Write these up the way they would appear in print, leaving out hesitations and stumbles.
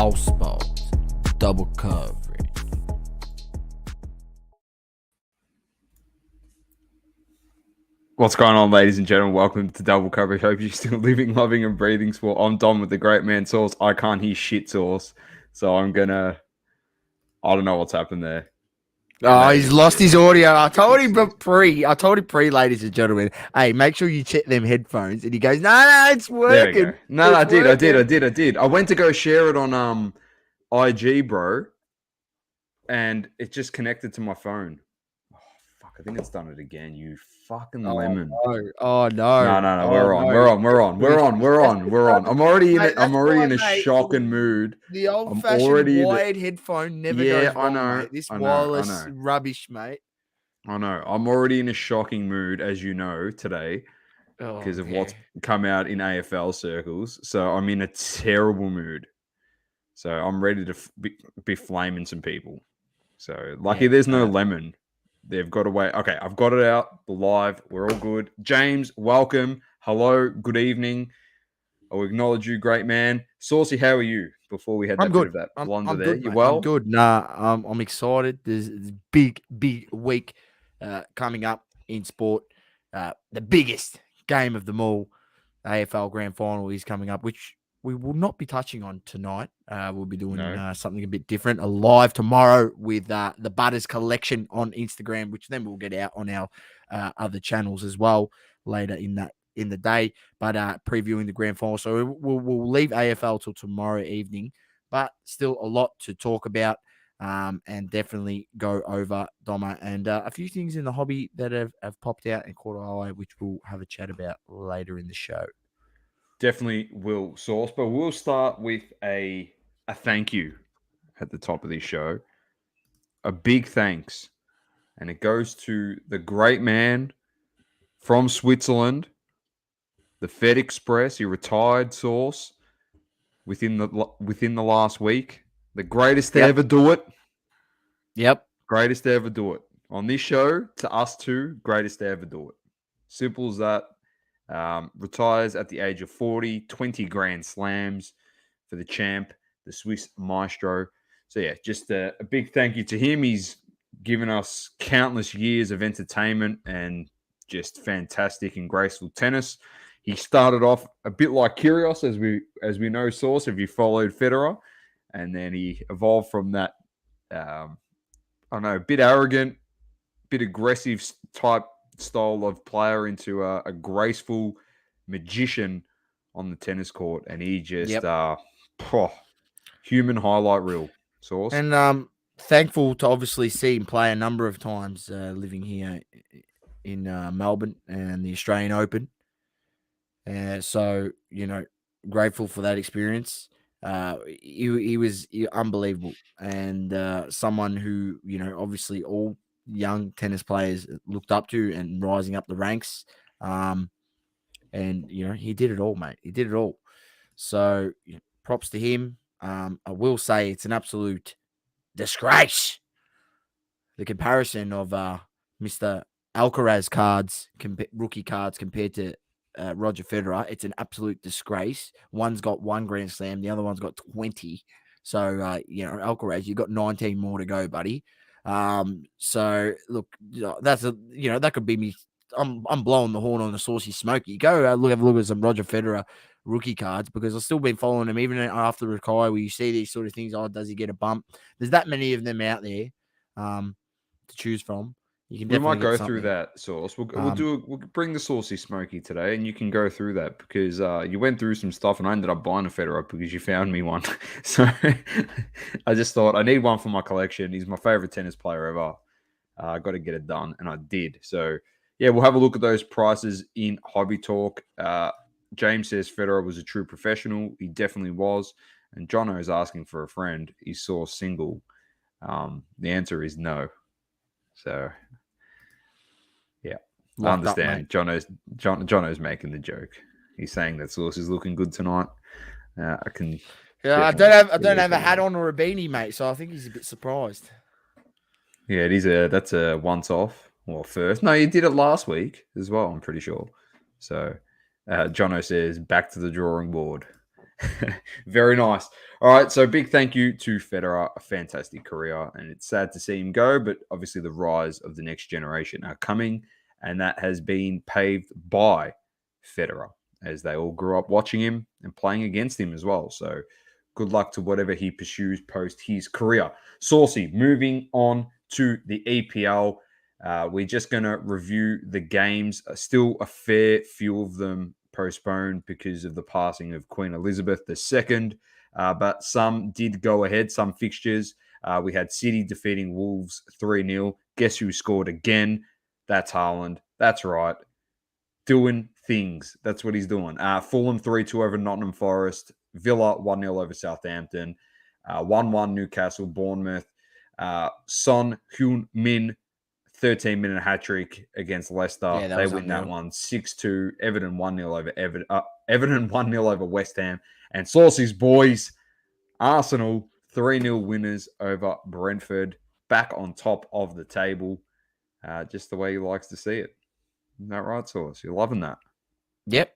All sports, double coverage. What's going on, ladies and gentlemen? Welcome to Double Coverage. Hope you're still living, loving, and breathing sport. I'm Dom with the Great Man Sauce. I can't hear shit sauce, so I don't know what's happened there. Oh, he's lost his audio. I told him pre, ladies and gentlemen. Hey, make sure you check them headphones. And he goes, no, it's working. There we go. No, I did. I went to go share it on IG, bro, and it just connected to my phone. Oh, fuck, I think it's done it again. You fucking lemon. Oh no. No. We're on. I'm already in a shocking mood. The old-fashioned wired headphone never goes wrong, mate. This wireless rubbish, mate. I know. I'm already in a shocking mood, as you know, today because of what's come out in AFL circles. So I'm in a terrible mood. So I'm ready to be flaming some people. So lucky there's no lemon. They've got to wait. Okay, I've got it out live. We're all good. James, welcome. Hello. Good evening. I'll acknowledge you, great man. Saucy, how are you? Before we had that bit of that blunder there. Good, you well? I'm good. Nah, I'm excited. There's a big week coming up in sport. The biggest game of them all, AFL Grand Final, is coming up, which we will not be touching on tonight. We'll be doing something a bit different. Live tomorrow with the Butters Collection on Instagram, which then we'll get out on our other channels as well later in the day. But previewing the grand final, so we'll leave AFL till tomorrow evening. But still a lot to talk about, and definitely go over Doma and a few things in the hobby that have popped out and caught our eye, which we'll have a chat about later in the show. Definitely will, Sauce, but we'll start with a thank you at the top of this show. A big thanks. And it goes to the great man from Switzerland, the Fed Express. He retired, Sauce, within the last week. The greatest to ever do it. Yep. Greatest to ever do it. On this show, to us two, greatest to ever do it. Simple as that. Retires at the age of 40, 20 Grand Slams for the champ, the Swiss maestro. So, yeah, just a big thank you to him. He's given us countless years of entertainment and just fantastic and graceful tennis. He started off a bit like Kyrgios, as we know, Sauce, if you followed Federer. And then he evolved from that, a bit arrogant, bit aggressive type style of player into a graceful magician on the tennis court, and he just human highlight reel, Sauce. And thankful to obviously see him play a number of times living here in Melbourne and the Australian Open. So, grateful for that experience. He was unbelievable, and someone who, obviously all young tennis players looked up to and rising up the ranks. And he did it all, mate. He did it all. So props to him. I will say it's an absolute disgrace. The comparison of Mr. Alcaraz rookie cards compared to Roger Federer, it's an absolute disgrace. One's got 1 Grand Slam, the other one's got 20. So Alcaraz, you've got 19 more to go, buddy. So look, that could be me. I'm blowing the horn on the Saucy Smoky. Go have a look at some Roger Federer rookie cards, because I've still been following him even after the retire, where you see these sort of things. Oh, does he get a bump? There's that many of them out there to choose from. We might go through that, Sauce. We'll bring the Saucy Smoky today, and you can go through that, because you went through some stuff, and I ended up buying a Federer because you found me one. So I just thought I need one for my collection. He's my favorite tennis player ever. I got to get it done, and I did. So yeah, we'll have a look at those prices in Hobby Talk. James says Federer was a true professional. He definitely was. And Jono is asking for a friend. He saw single. The answer is no. So yeah, I understand. Jono's making the joke. He's saying that Sauce is looking good tonight. I can. Yeah, I don't have a hat on or a beanie, mate. So I think he's a bit surprised. Yeah, that's a once off or first. No, you did it last week as well, I'm pretty sure. So Jono says back to the drawing board. Very nice. All right, so big thank you to Federer, a fantastic career, and it's sad to see him go, but obviously the rise of the next generation are coming, and that has been paved by Federer, as they all grew up watching him and playing against him as well. So good luck to whatever he pursues post his career. Saucy, moving on to the EPL. We're just going to review the games. Still a fair few of them postponed because of the passing of Queen Elizabeth II. But some did go ahead, some fixtures. We had City defeating Wolves 3-0. Guess who scored again? That's Haaland. That's right. Doing things. That's what he's doing. Fulham 3-2 over Nottingham Forest. Villa 1-0 over Southampton. 1-1 Newcastle, Bournemouth. Son Heung-min 13-minute hat trick against Leicester. Yeah, they win that one 6-2. Everton 1-0 over Everton 1-0 over West Ham. And Saucy's boys, Arsenal 3-0 winners over Brentford. Back on top of the table. Just the way he likes to see it. Isn't that right, Sauce? You're loving that. Yep.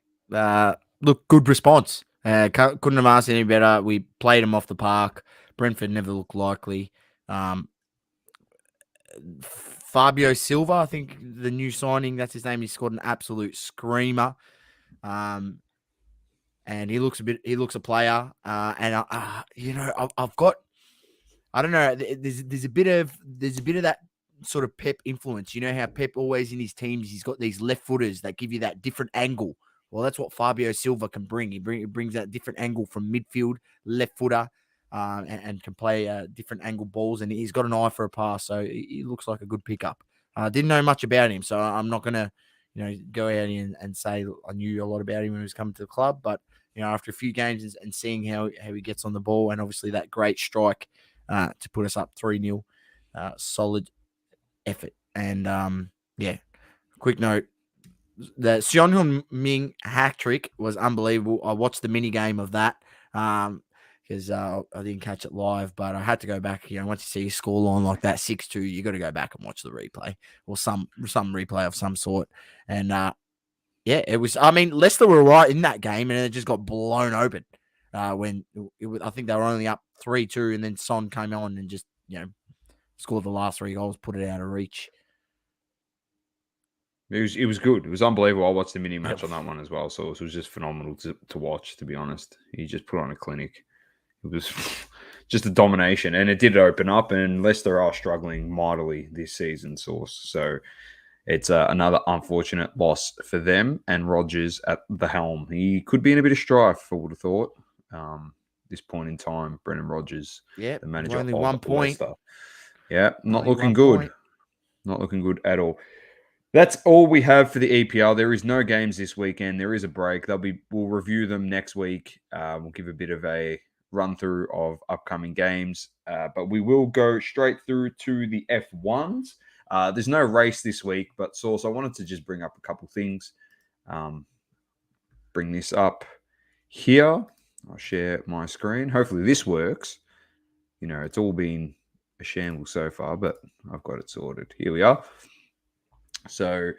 Look, good response. Couldn't have asked any better. We played them off the park. Brentford never looked likely. Fabio Silva, I think the new signing, that's his name. He scored an absolute screamer. And he looks a player. I've got, I don't know. There's a bit of that sort of Pep influence. You know how Pep always in his teams, he's got these left footers that give you that different angle. Well, that's what Fabio Silva can bring. He brings that different angle from midfield, left footer, and can play different angle balls. And he's got an eye for a pass, so he looks like a good pickup. Didn't know much about him, so I'm not gonna, go out and say I knew a lot about him when he was coming to the club. But after a few games and seeing how he gets on the ball, and obviously that great strike to put us up 3-0, solid effort. And quick note. The Son Heung-min hat trick was unbelievable. I watched the mini game of that because I didn't catch it live, but I had to go back. Once you see a scoreline like that, 6-2, you got to go back and watch the replay or some replay of some sort. And it was. I mean, Leicester were right in that game, and it just got blown open when I think they were only up 3-2, and then Son came on and just scored the last 3 goals, put it out of reach. It was good. It was unbelievable. I watched the mini match on that one as well, so it was just phenomenal to watch, to be honest. He just put on a clinic. It was just a domination, and it did open up, and Leicester are struggling mightily this season, Source. So it's another unfortunate loss for them, and Rodgers at the helm. He could be in a bit of strife, I would have thought. This point in time, Brendan Rodgers, the manager only of 1 point. Leicester. Yeah, not looking good. Not looking good at all. That's all we have for the EPL. There is no games this weekend. There is a break. We'll review them next week. We'll give a bit of a run through of upcoming games, but we will go straight through to the F1s. There's no race this week, but Source, I wanted to just bring up a couple things. Bring this up here. I'll share my screen. Hopefully this works. It's all been a shambles so far, but I've got it sorted. Here we are. So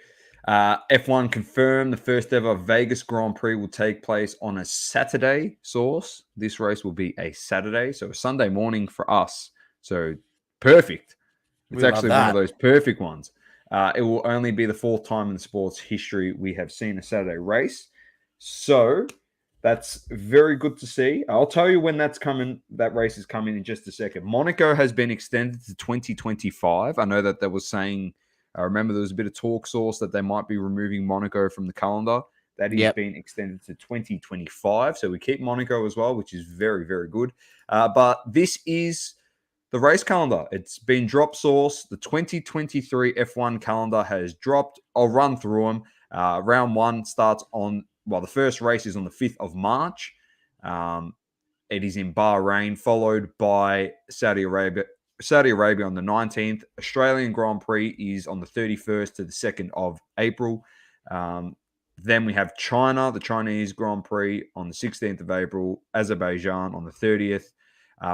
F1 confirmed the first ever Vegas Grand Prix will take place on a Saturday, Source. This race will be a Saturday, so a Sunday morning for us. So perfect. It's actually one of those perfect ones. It will only be the 4th time in the sport's history we have seen a Saturday race. So that's very good to see. I'll tell you when that's coming. That race is coming in just a second. Monaco has been extended to 2025. I know that was saying... I remember there was a bit of talk, Source, that they might be removing Monaco from the calendar. That is being extended to 2025. So we keep Monaco as well, which is very, very good. But this is the race calendar. It's been dropped, Source. The 2023 F1 calendar has dropped. I'll run through them. Round 1 starts the first race is on the 5th of March. It is in Bahrain, followed by Saudi Arabia on the 19th. Australian Grand Prix is on the 31st to the 2nd of April. Then we have China, the Chinese Grand Prix on the 16th of April. Azerbaijan on the 30th.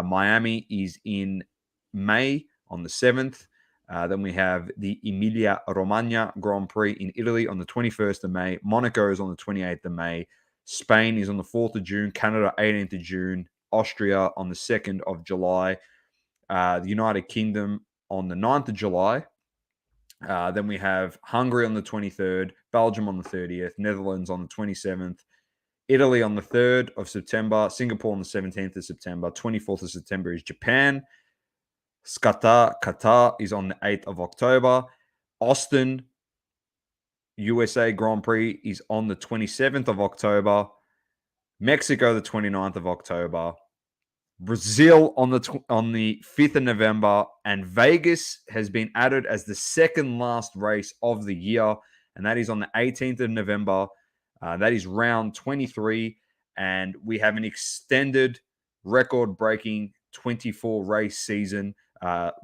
Miami is in May on the 7th. Then we have the Emilia-Romagna Grand Prix in Italy on the 21st of May. Monaco is on the 28th of May. Spain is on the 4th of June, Canada 18th of June, Austria on the 2nd of July, the United Kingdom on the 9th of July. Then we have Hungary on the 23rd, Belgium on the 30th, Netherlands on the 27th, Italy on the 3rd of September, Singapore on the 17th of September, 24th of September is Japan, Qatar is on the 8th of October, Austin, USA Grand Prix is on the 27th of October, Mexico the 29th of October, Brazil on the 5th of November, and Vegas has been added as the second last race of the year, and that is on the 18th of November. That is round 23, and we have an extended record-breaking 24 race season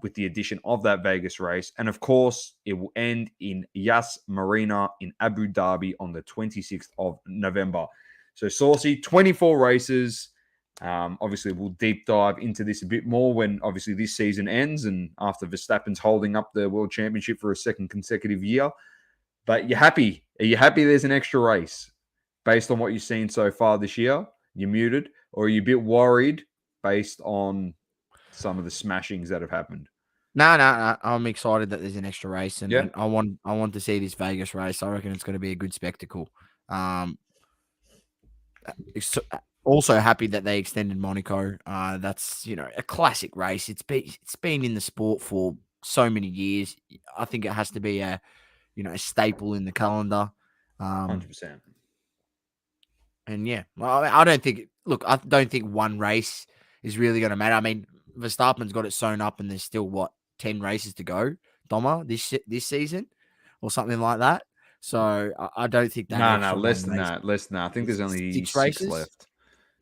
with the addition of that Vegas race. And of course, it will end in Yas Marina in Abu Dhabi on the 26th of November. So, Saucy, 24 races. Obviously, we'll deep dive into this a bit more when obviously this season ends and after Verstappen's holding up the World Championship for a second consecutive year. But you're happy. Are you happy there's an extra race based on what you've seen so far this year? You're muted, or are you a bit worried based on some of the smashings that have happened? No, I'm excited that there's an extra race, and, and I want to see this Vegas race. I reckon it's going to be a good spectacle. Also happy that they extended Monaco. That's a classic race. It's been in the sport for so many years. I think it has to be a staple in the calendar. 100%. And yeah, I don't think. Look, I don't think one race is really going to matter. I mean, Verstappen's got it sewn up, and there's still 10 races to go, Doma, this season, or something like that. So I don't think that. No, less than that. I think there's only 6 races left.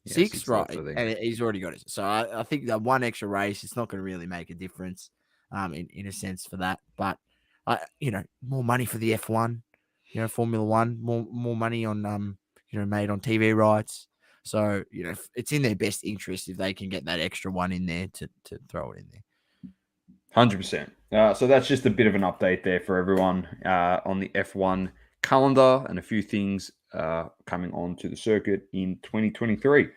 Yeah, 6 right? Left, and he's already got it. So I think that one extra race, it's not going to really make a difference, in a sense for that. But more money for the F1, Formula One, more money on made on TV rights. So it's in their best interest if they can get that extra one in there to throw it in there. 100%. So that's just a bit of an update there for everyone on the F1 calendar and a few things coming on to the circuit in 2023.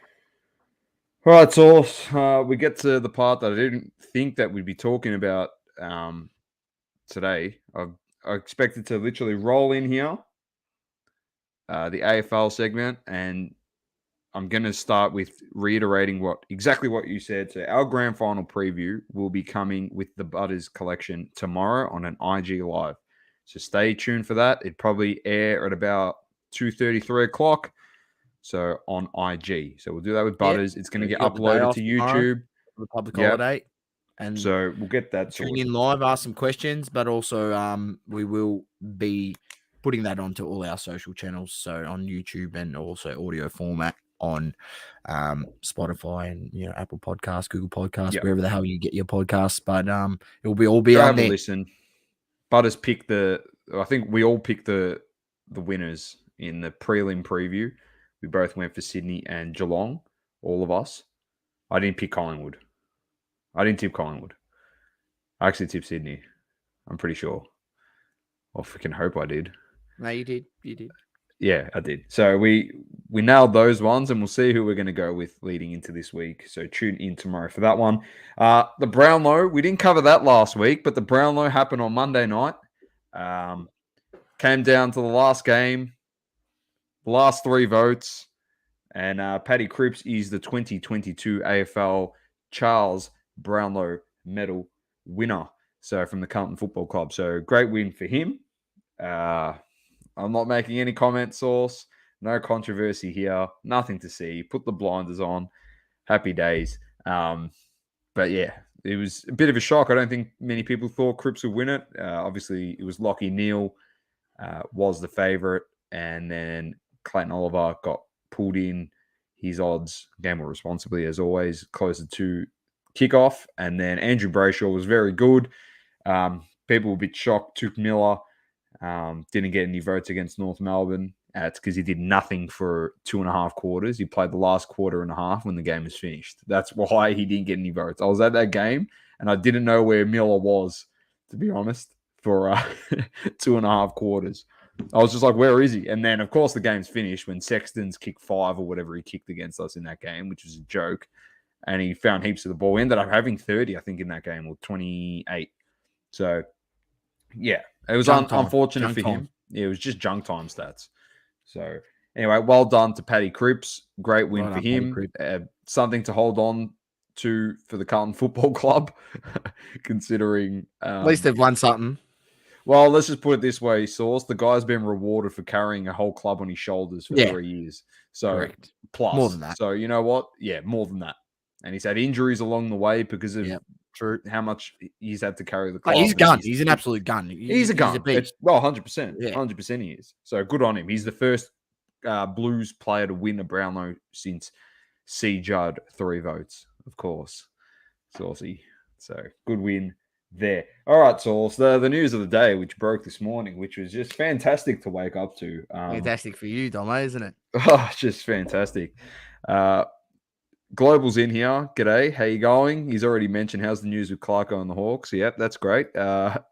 All right, so we get to the part that I didn't think that we'd be talking about today. I expected to literally roll in here, the AFL segment, and I'm going to start with reiterating exactly what you said. So our grand final preview will be coming with the Butters collection tomorrow on an IG Live. So stay tuned for that. It'd probably air at about 2:30, 3 o'clock. So on IG. So we'll do that with Butters. It's going to get uploaded to YouTube. The public holiday. And so we'll get that tune in live, ask some questions, but also we will be putting that onto all our social channels. So on YouTube and also audio format on Spotify and Apple Podcasts, Google Podcasts, wherever the hell you get your podcasts. But it will be all be on there. Listen. Butters picked I think we all picked the winners in the prelim preview. We both went for Sydney and Geelong, all of us. I didn't pick Collingwood. I didn't tip Collingwood. I actually tipped Sydney. I'm pretty sure. I freaking hope I did. No, you did. You did. Yeah, I did. So we nailed those ones, and we'll see who we're going to go with leading into this week. So tune in tomorrow for that one. The Brownlow, we didn't cover that last week, but the Brownlow happened on Monday night. Came down to the last game, the last 3 votes, and Paddy Cripps is the 2022 AFL Charles Brownlow Medal winner. So from the Carlton Football Club. So great win for him. I'm not making any comment, Source. No controversy here. Nothing to see. Put the blinders on. Happy days. But yeah, it was a bit of a shock. I don't think many people thought Cripps would win it. Obviously, it was Lockie Neal was the favourite. And then Clayton Oliver got pulled in. His odds, gamble responsibly as always, closer to kickoff. And then Andrew Brayshaw was very good. People were a bit shocked. Took Miller. Didn't get any votes against North Melbourne. It's because he did nothing for 2.5 quarters. He played the last quarter and a half when the game was finished. That's why he didn't get any votes. I was at that game, and I didn't know where Miller was, to be honest, for 2.5 quarters. I was just like, where is he? And then, of course, the game's finished when Sexton's kicked 5 or whatever he kicked against us in that game, which was a joke. And he found heaps of the ball. He ended up having 30, I think, in that game, or 28. So, yeah, it was unfortunate for him. Yeah, it was just junk time stats. So, anyway, well done to Paddy Cripps. Great win for him. Something to hold on to for the Carlton Football Club, considering... At least they've won something. Well, let's just put it this way, Source. The guy's been rewarded for carrying a whole club on his shoulders for 3 years. So, correct. Plus. More than that. So, you know what? Yeah, more than that. And he's had injuries along the way because of how much he's had to carry the club. He's a gun. He's an absolute gun. He's a gun. He's a beast. 100%. Yeah. 100% he is. So, good on him. He's the first Blues player to win a Brownlow since C. Judd, 3 votes, of course. Saucy. So, good win there. All right, Sauce. The news of the day, which broke this morning, which was just fantastic to wake up to. Fantastic for you, Domo, isn't it? Oh, just fantastic. Global's in here. G'day. How you going? He's already mentioned how's the news with Clarko and the Hawks. Yep, that's great.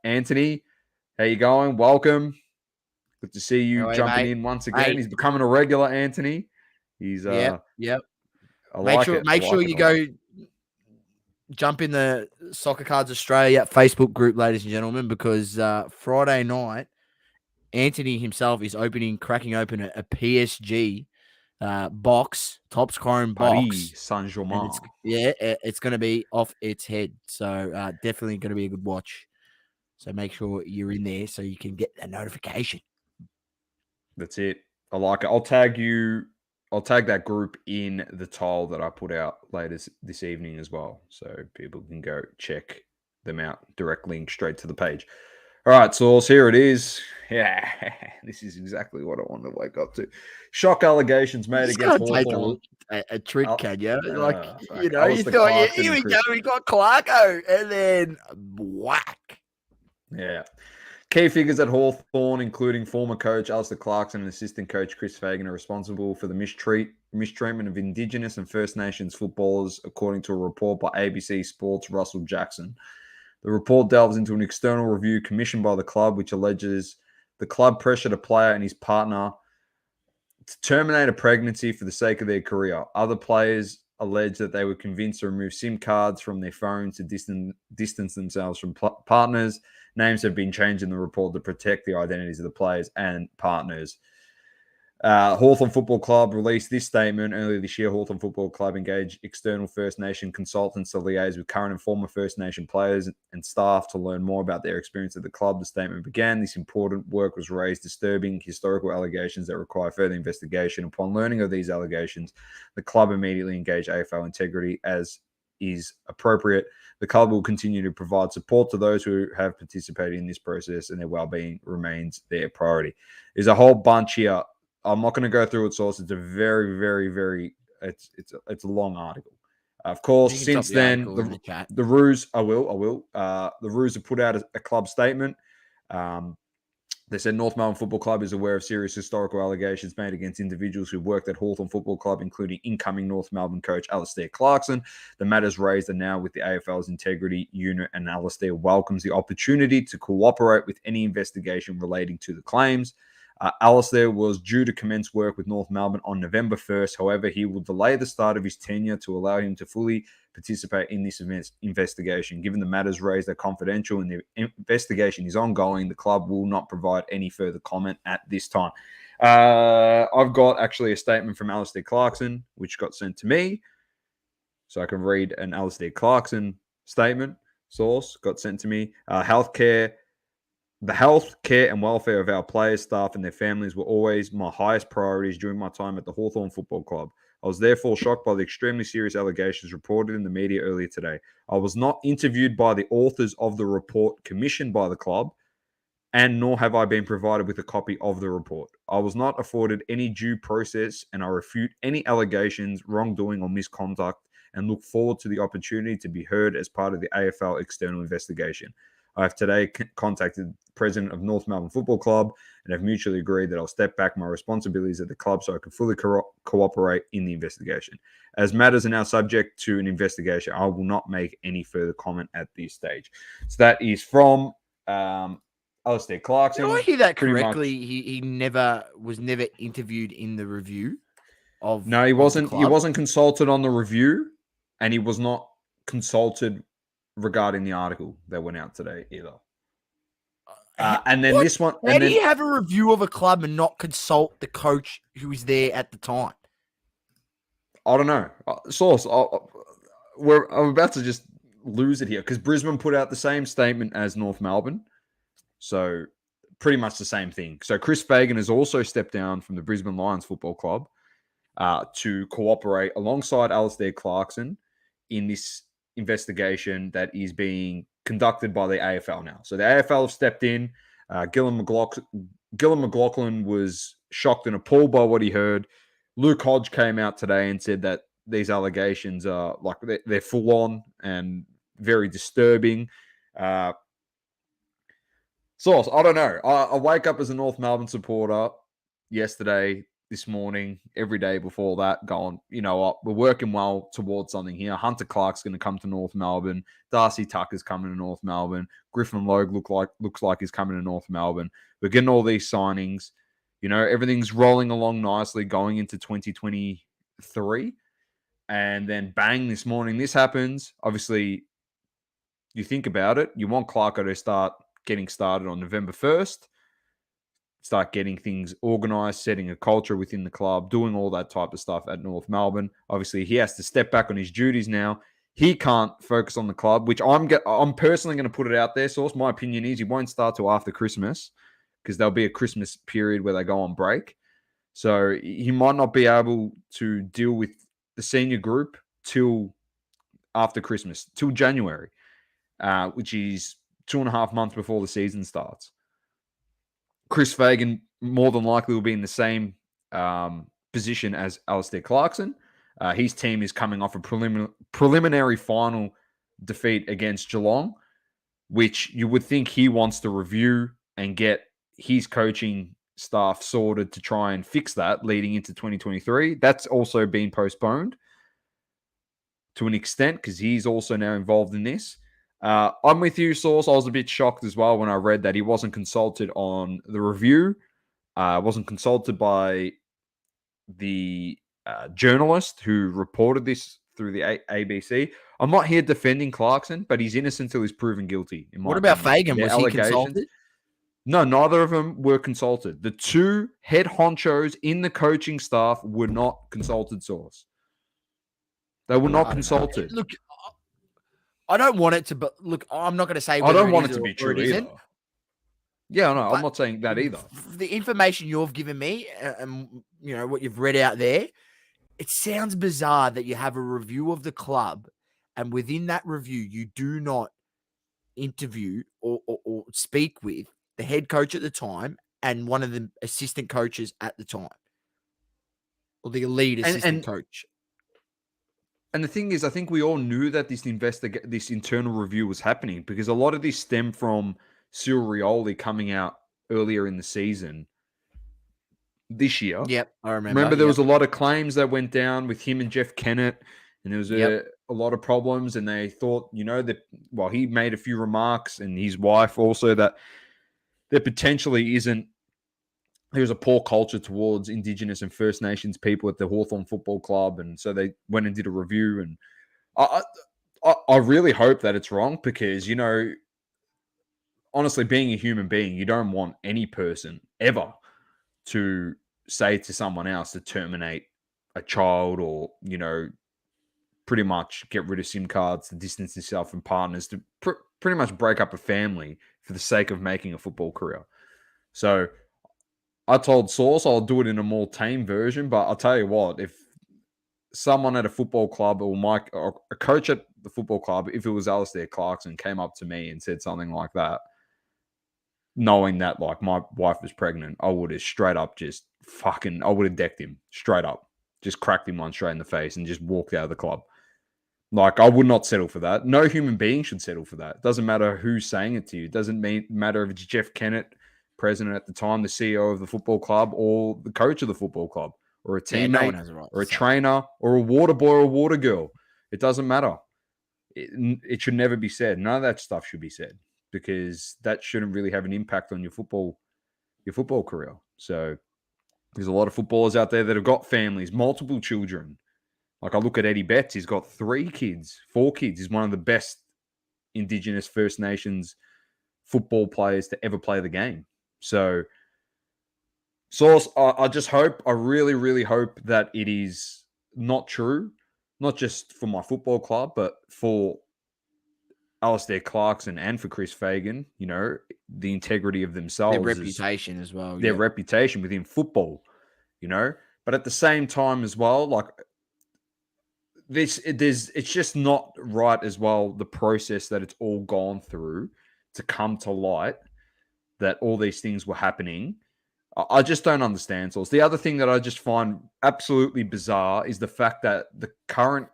Anthony, how you going? Welcome. Good to see you jumping in once again. He's becoming a regular, Anthony. He's yep. Make sure you go jump in the Soccer Cards Australia Facebook group, ladies and gentlemen, because Friday night, Anthony himself is cracking open a PSG box, top scoring box. Saint-Germain. It's going to be off its head. So definitely going to be a good watch. So make sure you're in there so you can get a notification. That's it. I like it. I'll tag that group in the tile that I put out later this evening as well. So people can go check them out. Direct link straight to the page. All right, Sauce, here it is. Yeah, this is exactly what I wanted to wake up to. Shock allegations made against Hawthorn. A trick, can you? You thought, here we go, we got Clarko, and then whack. Yeah. Key figures at Hawthorn, including former coach Alistair Clarkson and assistant coach Chris Fagan, are responsible for the mistreatment of Indigenous and First Nations footballers, according to a report by ABC Sports' Russell Jackson. The report delves into an external review commissioned by the club, which alleges the club pressured a player and his partner to terminate a pregnancy for the sake of their career. Other players allege that they were convinced to remove SIM cards from their phones to distance themselves from partners. Names have been changed in the report to protect the identities of the players and partners. Hawthorn Football Club released this statement earlier this year. Hawthorn Football Club engaged external First Nation consultants to liaise with current and former First Nation players and staff to learn more about their experience at the club. The statement began. This important work was raised, disturbing historical allegations that require further investigation. Upon learning of these allegations, the club immediately engaged AFL Integrity as is appropriate. The club will continue to provide support to those who have participated in this process, and their well-being remains their priority. There's a whole bunch here. I'm not going to go through it, Source. It's a very, very, very. It's a long article. Of course, since then, the Roos. I will. The Roos have put out a club statement. They said North Melbourne Football Club is aware of serious historical allegations made against individuals who worked at Hawthorn Football Club, including incoming North Melbourne coach Alistair Clarkson. The matters raised are now with the AFL's Integrity Unit, and Alistair welcomes the opportunity to cooperate with any investigation relating to the claims. Alistair was due to commence work with North Melbourne on November 1st. However, he will delay the start of his tenure to allow him to fully participate in this investigation. Given the matters raised are confidential and the investigation is ongoing, the club will not provide any further comment at this time. I've got actually a statement from Alistair Clarkson, which got sent to me. So I can read an Alistair Clarkson statement. Source got sent to me. The health, care, and welfare of our players, staff, and their families were always my highest priorities during my time at the Hawthorn Football Club. I was therefore shocked by the extremely serious allegations reported in the media earlier today. I was not interviewed by the authors of the report commissioned by the club, and nor have I been provided with a copy of the report. I was not afforded any due process, and I refute any allegations, wrongdoing, or misconduct, and look forward to the opportunity to be heard as part of the AFL external investigation. I have today contacted the president of North Melbourne Football Club and have mutually agreed that I'll step back my responsibilities at the club so I can fully cooperate in the investigation. As matters are now subject to an investigation, I will not make any further comment at this stage. So that is from Alistair Did Clarkson. I hear that pretty correctly? much. He was never interviewed in the review of No, he of the wasn't. He club. wasn't consulted on the review, and he was not consulted regarding the article that went out today either. And then What? this one, How and do then you have a review of a club and not consult the coach who was there at the time? I don't know. Source, I'm about to just lose it here because Brisbane put out the same statement as North Melbourne. So pretty much the same thing. So Chris Fagan has also stepped down from the Brisbane Lions Football Club to cooperate alongside Alistair Clarkson in this investigation that is being conducted by the AFL now. So the AFL have stepped in. Gillon McLaughlin was shocked and appalled by what he heard. Luke Hodge came out today and said that these allegations are like they're full on and very disturbing. Source, I don't know. I wake up as a North Melbourne supporter yesterday, this morning, every day before that, going, you know what, we're working well towards something here. Hunter Clark's going to come to North Melbourne. Darcy Tucker's coming to North Melbourne. Griffin Logue looks like he's coming to North Melbourne. We're getting all these signings. You know, everything's rolling along nicely going into 2023. And then bang, this morning, this happens. Obviously, you think about it, you want Clarko to start getting started on November 1st, start getting things organized, setting a culture within the club, doing all that type of stuff at North Melbourne. Obviously, he has to step back on his duties now. He can't focus on the club, which I'm personally going to put it out there. Source, my opinion is he won't start till after Christmas because there'll be a Christmas period where they go on break. So he might not be able to deal with the senior group till after Christmas, till January, which is 2.5 months before the season starts. Chris Fagan more than likely will be in the same position as Alistair Clarkson. His team is coming off a preliminary final defeat against Geelong, which you would think he wants to review and get his coaching staff sorted to try and fix that leading into 2023. That's also been postponed to an extent because he's also now involved in this. I'm with you, Source. I was a bit shocked as well when I read that he wasn't consulted on the review, wasn't consulted by the journalist who reported this through the ABC. I'm not here defending Clarkson, but he's innocent until he's proven guilty. In my What about opinion. Fagan? Their Was he consulted? No, neither of them were consulted. The two head honchos in the coaching staff were not consulted, Source. They were not consulted. Look, I don't want it to, but look, I'm not going to say I don't want it to be true either. Yeah, no, I'm not saying that either. The information you've given me and you know what you've read out there, it sounds bizarre that you have a review of the club and within that review you do not interview or speak with the head coach at the time and one of the assistant coaches at the time or the lead assistant coach. And the thing is, I think we all knew that this internal review was happening because a lot of this stemmed from Cyril Rioli coming out earlier in the season this year. Yep, I remember. Remember, there was a lot of claims that went down with him and Jeff Kennett, and there was a lot of problems. And they thought, you know, that he made a few remarks, and his wife also, that there potentially isn't. There's a poor culture towards Indigenous and First Nations people at the Hawthorn Football Club. And so they went and did a review. And I really hope that it's wrong because, you know, honestly, being a human being, you don't want any person ever to say to someone else to terminate a child or, you know, pretty much get rid of SIM cards, to distance yourself from partners, to pretty much break up a family for the sake of making a football career. So I told Source I'll do it in a more tame version, but I'll tell you what, if someone at a football club or a coach at the football club, if it was Alistair Clarkson, came up to me and said something like that, knowing that like my wife was pregnant, I would have straight up I would have decked him straight up, just cracked him one straight in the face and just walked out of the club. Like, I would not settle for that. No human being should settle for that. It doesn't matter who's saying it to you. It doesn't matter if it's Jeff Kennett, president at the time, the CEO of the football club, or the coach of the football club, or a teammate, or a trainer, or a water boy or a water girl. It doesn't matter. It should never be said. None of that stuff should be said because that shouldn't really have an impact on your football career. So there's a lot of footballers out there that have got families, multiple children. Like I look at Eddie Betts, he's got 3 kids, 4 kids. He's one of the best Indigenous First Nations football players to ever play the game. So, Source, I just hope, I really, really hope that it is not true, not just for my football club, but for Alistair Clarkson and for Chris Fagan, the integrity of themselves, Their reputation as well. their reputation within football, But at the same time as well, like it's just not right as well, the process that it's all gone through to come to light that all these things were happening. I just don't understand. So the other thing that I just find absolutely bizarre is the fact that the current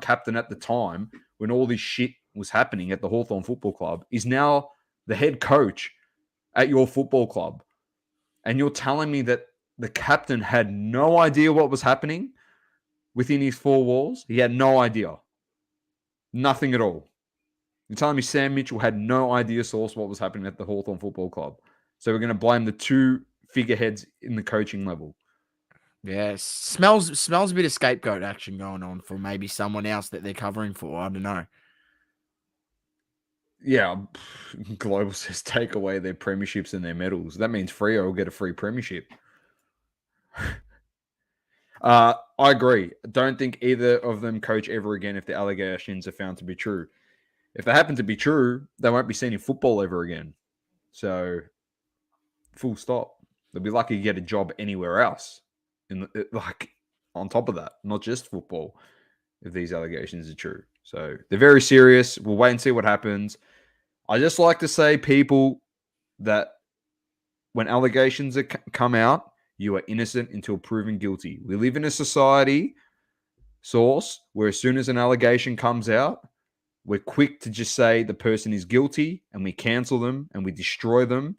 captain at the time, when all this shit was happening at the Hawthorn Football Club, is now the head coach at your football club. And you're telling me that the captain had no idea what was happening within his 4 walls? He had no idea. Nothing at all. You're telling me Sam Mitchell had no idea, Source, what was happening at the Hawthorn Football Club? So we're going to blame the 2 figureheads in the coaching level. Yeah, smells a bit of scapegoat action going on for maybe someone else that they're covering for. I don't know. Yeah, Global says take away their premierships and their medals. That means Freo will get a free premiership. I agree. Don't think either of them coach ever again if the allegations are found to be true. If they happen to be true, they won't be seen in football ever again. So, full stop. They'll be lucky to get a job anywhere else. On top of that, not just football, if these allegations are true. So, they're very serious. We'll wait and see what happens. I just like to say, people, that when allegations come out, you are innocent until proven guilty. We live in a society, Source, where as soon as an allegation comes out, we're quick to just say the person is guilty and we cancel them and we destroy them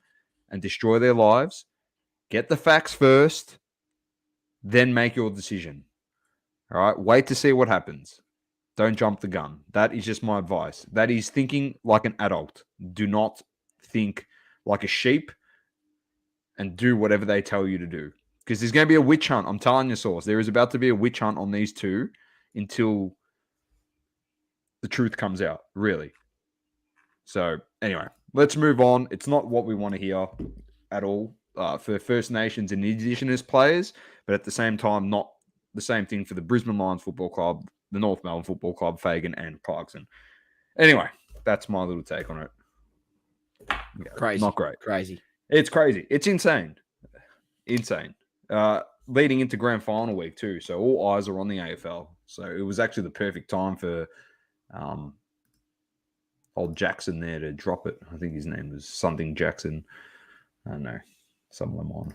and destroy their lives. Get the facts first, then make your decision. All right? Wait to see what happens. Don't jump the gun. That is just my advice. That is thinking like an adult. Do not think like a sheep and do whatever they tell you to do. Because there's going to be a witch hunt. I'm telling you, Source. There is about to be a witch hunt on these 2 until the truth comes out, really. So, anyway, let's move on. It's not what we want to hear at all for First Nations and Indigenous players, but at the same time, not the same thing for the Brisbane Lions Football Club, the North Melbourne Football Club, Fagan and Clarkson. Anyway, that's my little take on it. Yeah, Crazy. Not great. Crazy. It's crazy. It's insane. Insane. Leading into grand final week too, so all eyes are on the AFL. So it was actually the perfect time for old Jackson there to drop it. I think his name was something Jackson. I don't know. Some Lemon.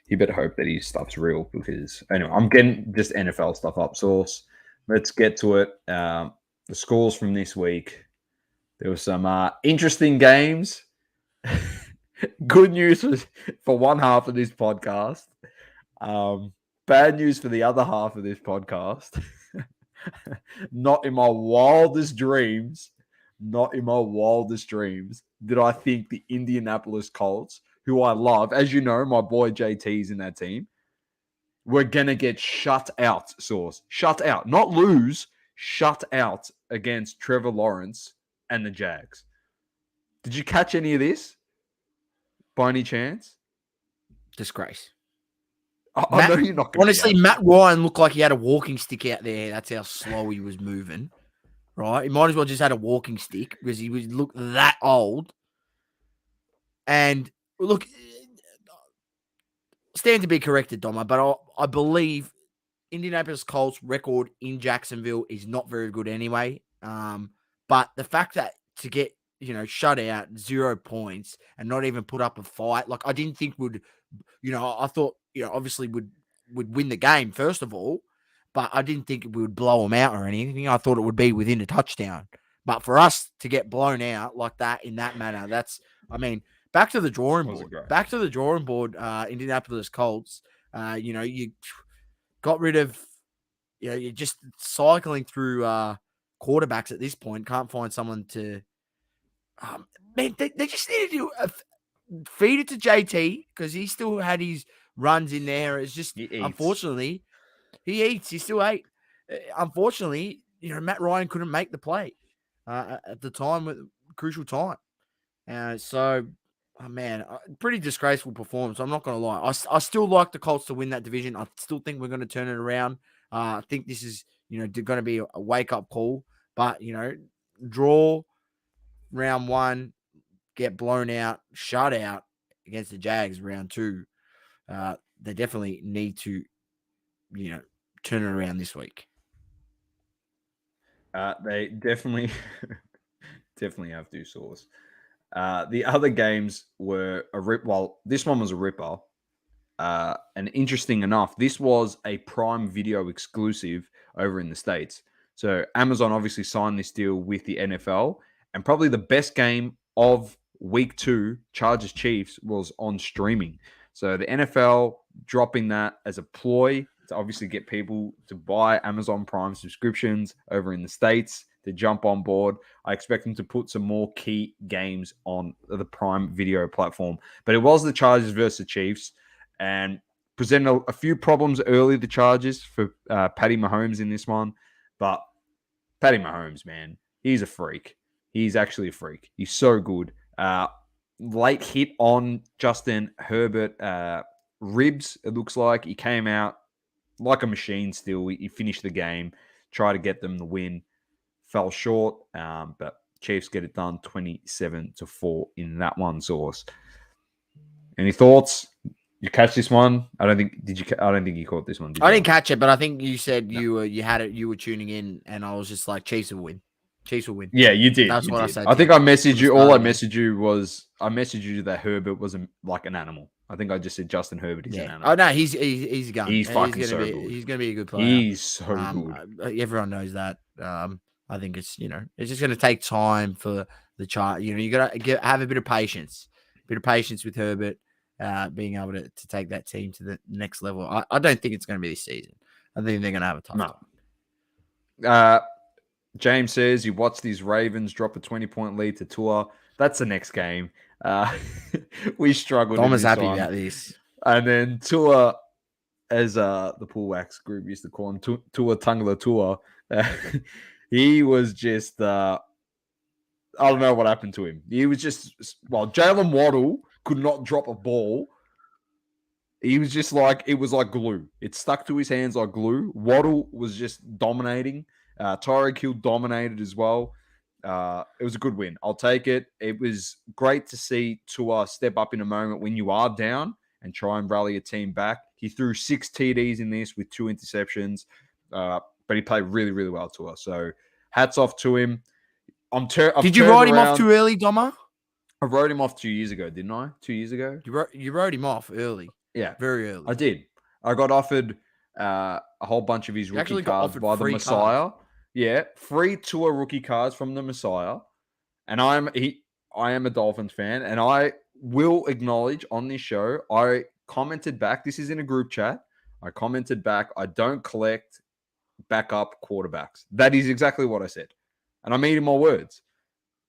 You better hope that his stuff's real, because anyway, I'm getting just NFL stuff up, Source. Let's get to it. The scores from this week. There were some interesting games. Good news for one half of this podcast. Bad news for the other half of this podcast. Not in my wildest dreams did I think the Indianapolis Colts, who I love, as you know, my boy JT's in that team, were going to get shut out, Source. Shut out. Not lose, shut out against Trevor Lawrence and the Jags. Did you catch any of this by any chance? Disgrace. I know you're not going to. Honestly, Matt Ryan looked like he had a walking stick out there. That's how slow he was moving. Right? He might as well just had a walking stick because he was looked that old. And look, stand to be corrected, Doma, but I believe Indianapolis Colts record in Jacksonville is not very good anyway. But the fact that to get, shut out 0 points and not even put up a fight, like I didn't think would, I thought, obviously would win the game first of all, but I didn't think we would blow them out or anything. I thought it would be within a touchdown. But for us to get blown out like that in that manner, back to the drawing board. Back to the drawing board, Indianapolis Colts. You got rid of, you're just cycling through quarterbacks at this point. Can't find someone to Man, they just need to feed it to JT because he still had his runs in there. It's just, He eats. unfortunately, he eats. He still ate. Unfortunately, Matt Ryan couldn't make the play at the time, crucial time. Pretty disgraceful performance. I'm not going to lie. I still like the Colts to win that division. I still think we're going to turn it around. I think this is, going to be a wake-up call. But, draw round one, get blown out, shut out against the Jags round two. They definitely need to, turn it around this week. They definitely have to source. The other games were a rip. Well, this one was a ripper. And interesting enough, this was a Prime Video exclusive over in the States. So Amazon obviously signed this deal with the NFL, and probably the best game of week 2, Chargers Chiefs, was on streaming. So the NFL dropping that as a ploy to obviously get people to buy Amazon Prime subscriptions over in the States to jump on board. I expect them to put some more key games on the Prime Video platform. But it was the Chargers versus the Chiefs, and presented a few problems early, the Chargers, for Patty Mahomes in this one. But Patty Mahomes, man, he's a freak. He's actually a freak. He's so good. Late hit on Justin Herbert ribs, it looks like. He came out like a machine still. He finished the game, tried to get them the win, fell short, but Chiefs get it done 27-4 in that one, Source. Any thoughts? You catch this one? I don't think you caught this one. I didn't catch it, but I think you said you had it. You were tuning in, and I was just like, Chiefs will win. Chiefs will win. Yeah, you did. That's what I said. I think I messaged you. All I messaged you was that Herbert was like an animal. I think I just said Justin Herbert is an animal. Oh no, he's a gun. He's fucking so good. He's gonna be a good player. He's so good. Everyone knows that. I think it's it's just gonna take time for the child. You gotta have a bit of patience. With Herbert. Being able to take that team to the next level. I don't think it's going to be this season. I think they're going to have a tough time. James says you watched these Ravens drop a 20-point lead to Tua. That's the next game. We struggled. Thomas happy about this. And then Tua, as the Pool Wax group used to call him, Tua Tungla Tua. He was just, I don't know what happened to him. He was just, Jalen Waddle could not drop a ball. He was just like, it was like glue. It stuck to his hands like glue. Waddle was just dominating. Tyreek Hill dominated as well. It was a good win. I'll take it. It was great to see Tua step up in a moment when you are down and try and rally a team back. He threw 6 TDs in this with 2 interceptions, but he played really, really well, Tua. So hats off to him. Did you write him off too early, Doma? I wrote him off 2 years ago, didn't I? 2 years ago? You wrote him off early. Yeah. Very early. I did. I got offered a whole bunch of his rookie cards by the Messiah. Cards. Yeah. Free Tua rookie cards from the Messiah. And I am a Dolphins fan. And I will acknowledge on this show, I commented back. This is in a group chat. I commented back, I don't collect backup quarterbacks. That is exactly what I said. And I'm eating my words.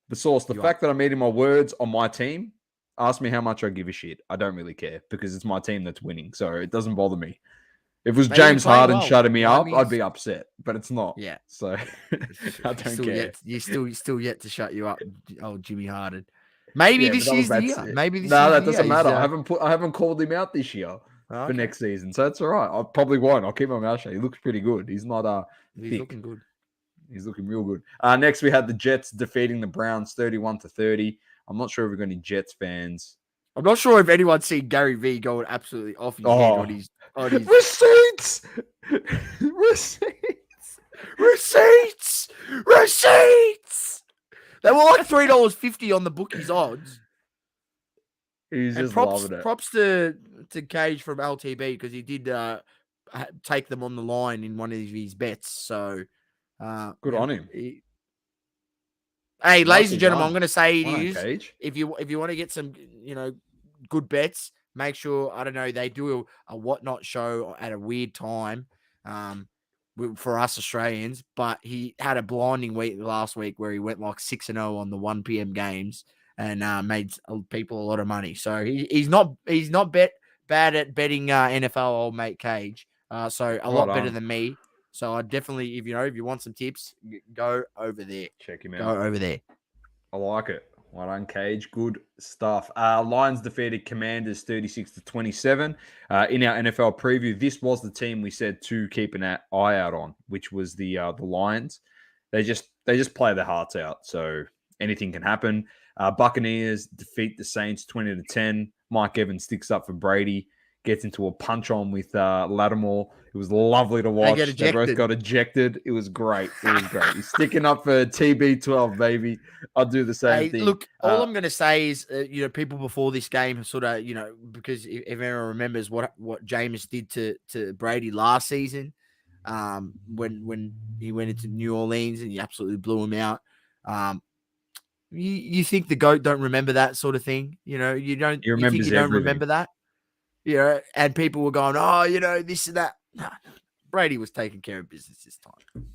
The Source, the fact that I'm eating my words on my team, ask me how much I give a shit. I don't really care because it's my team that's winning. So it doesn't bother me. If it was James Harden shutting me up, I'd be upset. But it's not. Yeah. So I don't care. You're still yet to shut you up, old Jimmy Harden. Maybe this year's the year. Maybe this that doesn't matter. I haven't called him out this year for next season. So that's all right. I probably won't. I'll keep my mouth shut. He looks pretty good. He's not He's looking good. He's looking real good. Next, we had the Jets defeating the Browns 31-30. I'm not sure if we've got any Jets fans. I'm not sure if anyone's seen Gary V going absolutely off his head on his receipts. They were like $3.50 on the bookies odds. He's just loving it. Props to Cage from LTB because he did take them on the line in one of his bets. So good on him. Hey, ladies and gentlemen, I'm going to say it is if you want to get some good bets, make sure they do a whatnot show at a weird time. for us Australians, but he had a blinding week last week where he went like 6-0 on the 1 p.m. games and made people a lot of money. So he's not bad at betting NFL, old mate Cage. So a lot better than me. So I definitely, if you want some tips, go over there. Check him Go out. over there. I like it. Well done, Cage. Good stuff. Lions defeated Commanders 36-27. In our NFL preview, this was the team we said to keep an eye out on, which was the Lions. They just play their hearts out, so anything can happen. Buccaneers defeat the Saints 20-10. Mike Evans sticks up for Brady, gets into a punch on with Lattimore. It was lovely to watch. They both got ejected. It was great. He's sticking up for TB12, baby. I'll do the same thing. Look, all I'm going to say is, people before this game sort of, because if everyone remembers what Jameis did to Brady last season, when he went into New Orleans and he absolutely blew him out. You think the GOAT don't remember that sort of thing? You think you don't remember that? And people were going, oh, this and that. No, Brady was taking care of business this time.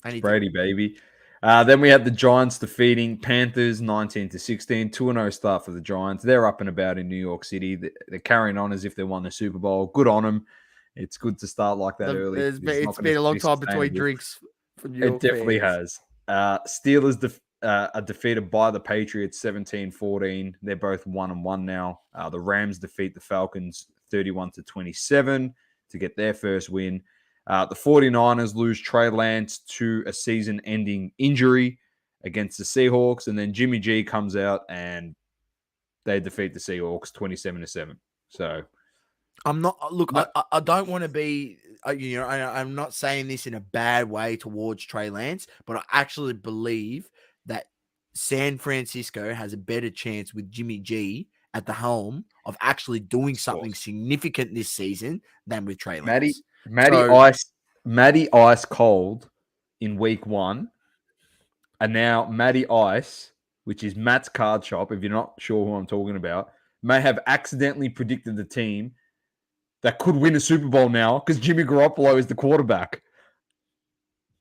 It's Brady, baby. Then we had the Giants defeating Panthers 19-16. 2-0 start for the Giants. They're up and about in New York City. They're carrying on as if they won the Super Bowl. Good on them. It's good to start like that early. It's been a long time between drinks for New York. It definitely has. Steelers are defeated by the Patriots 17-14. They're both 1-1 now. The Rams defeat the Falcons 31-27 to get their first win. The 49ers lose Trey Lance to a season-ending injury against the Seahawks, and then Jimmy G comes out and they defeat the Seahawks 27-7. So I'm not. Look, I don't want to be. I'm not saying this in a bad way towards Trey Lance, but I actually believe that San Francisco has a better chance with Jimmy G at the helm of actually doing something significant this season than with Trey Lance. Matty Ice cold in week 1, and now Matty Ice, which is Matt's card shop, if you're not sure who I'm talking about, may have accidentally predicted the team that could win a Super Bowl now because Jimmy Garoppolo is the quarterback.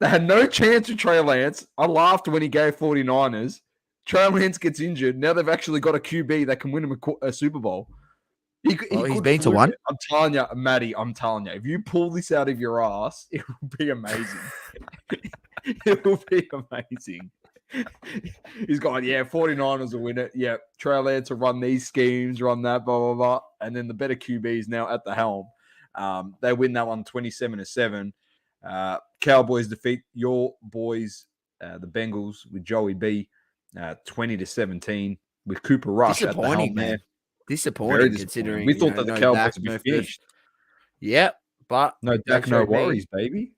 They had no chance with Trey Lance. I laughed when he gave 49ers. Trey Lance gets injured. Now they've actually got a QB that can win him a Super Bowl. He's been to one. I'm telling you, Matty, if you pull this out of your ass, it will be amazing. It will be amazing. He's gone, 49ers will win it. Yeah, Trey Lance will run these schemes, run that, blah, blah, blah. And then the better QB is now at the helm. They win that one 27-7. Cowboys defeat your boys, the Bengals, with Joey B, 20-17, with Cooper Rush at the helm there. Disappointing considering we thought that the Cowboys would be finished. Yeah, but no Dak, no worries, baby.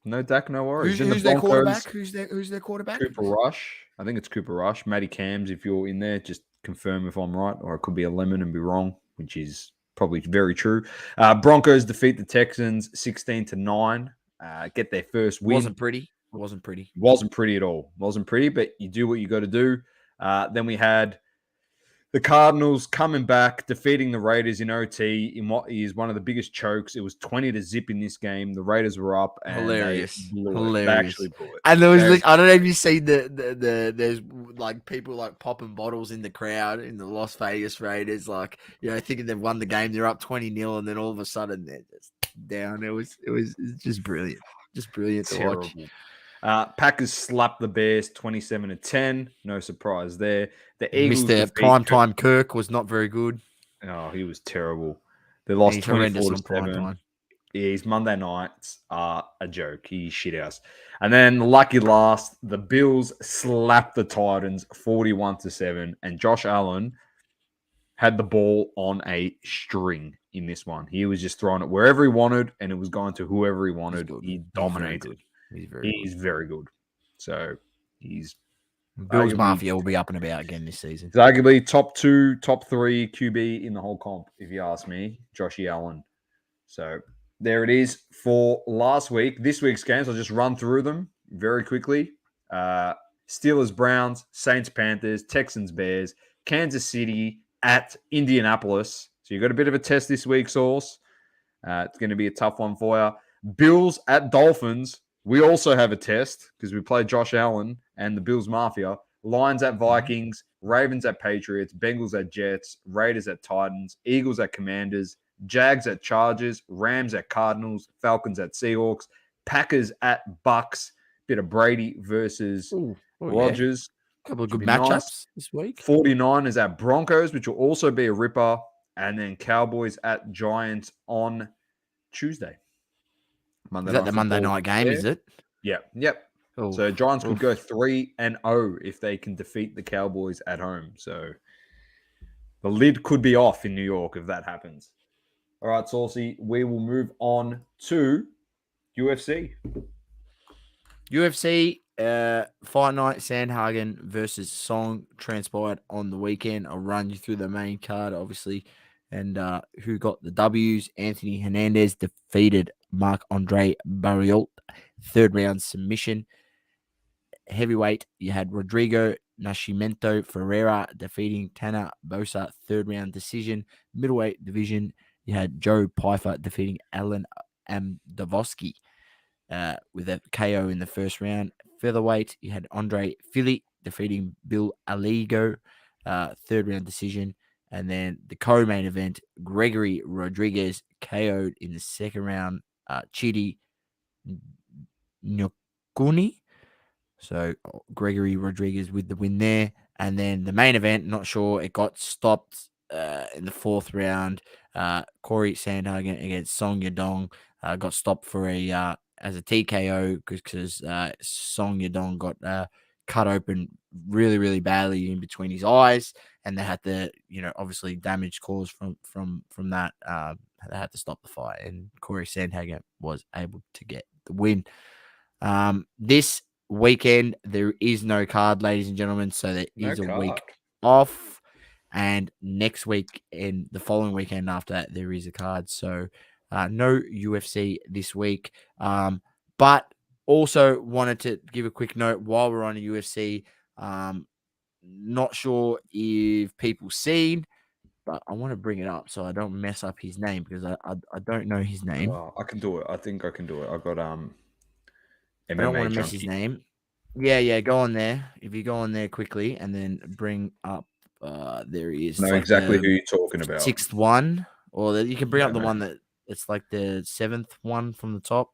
No Dak, no worries. Who's their quarterback? Who's their quarterback? Cooper Rush. I think it's Cooper Rush. Matty Cams, if you're in there, just confirm if I'm right, or it could be a lemon and be wrong, which is probably very true. Broncos defeat the Texans 16-9. Get their first win. Wasn't pretty at all. Wasn't pretty, but you do what you got to do. Then we had the Cardinals coming back, defeating the Raiders in OT in what is one of the biggest chokes. It was 20-0 in this game. The Raiders were up. And hilarious. They actually blew it. And there was, I don't know if you see there's like people like popping bottles in the crowd in the Las Vegas Raiders, like, thinking they've won the game. They're up 20-0, and then all of a sudden they're just down. It was just brilliant. Just brilliant to watch. Packers slapped the Bears 27-10. No surprise there. The Eagles Mr. Primetime Kirk was not very good. Oh, he was terrible. They lost 24-7. Yeah, his Monday nights are a joke. He's shithouse. And then lucky last, the Bills slapped the Titans 41-7. And Josh Allen had the ball on a string in this one. He was just throwing it wherever he wanted, and it was going to whoever he wanted. He dominated. He's very good. So he's Bills Mafia will be up and about again this season. He's arguably top 2, top 3 QB in the whole comp, if you ask me, Joshy Allen. So there it is for last week. This week's games, I'll just run through them very quickly. Steelers, Browns, Saints, Panthers, Texans, Bears, Kansas City at Indianapolis. So you got a bit of a test this week, Sauce. It's going to be a tough one for you. Bills at Dolphins. We also have a test because we played Josh Allen and the Bills Mafia. Lions at Vikings, Ravens at Patriots, Bengals at Jets, Raiders at Titans, Eagles at Commanders, Jags at Chargers, Rams at Cardinals, Falcons at Seahawks, Packers at Bucks. Bit of Brady versus Rodgers. A couple of Should good be nice. matchups this week. 49ers at Broncos, which will also be a ripper. And then Cowboys at Giants on Tuesday. Is that the Monday night game, is it? Yep. Oh, So Giants could go 3-0 if they can defeat the Cowboys at home. So the lid could be off in New York if that happens. All right, Saucy, we will move on to UFC. UFC Fight Night Sandhagen versus Song transpired on the weekend. I'll run you through the main card, obviously, and who got the W's. Anthony Hernandez defeated Marc-Andre Barriault, third round submission. Heavyweight, you had Rodrigo Nascimento Ferreira defeating Tanner Bosa, third round decision. Middleweight division, you had Joe Pyfer defeating Alan Amdavoski with a KO in the first round. Featherweight, you had Andre Fili defeating Bill Aligo, third round decision. And then the co-main event, Gregory Rodriguez KO'd in the second round, Chidi Nyokuni. So Gregory Rodriguez with the win there. And then the main event, not sure, it got stopped in the fourth round. Corey Sandhagen against Song Yadong got stopped for as a TKO because Song Yadong got cut open really, really badly in between his eyes, and they had to, obviously damage caused from that. They had to stop the fight, and Corey Sandhagen was able to get the win. This weekend there is no card, ladies and gentlemen, so there is a week off, and next week and the following weekend after that there is a card. So no UFC this week, but also wanted to give a quick note while we're on the UFC. Not sure if people seen, but I want to bring it up so I don't mess up his name because I don't know his name. I can do it. I think I can do it. I've got MMA I don't want to mess his name. Yeah, go on there. If you go on there quickly and then bring up, there he is. Know exactly who you're talking about. Sixth one, or you can bring up the one that it's like the seventh one from the top.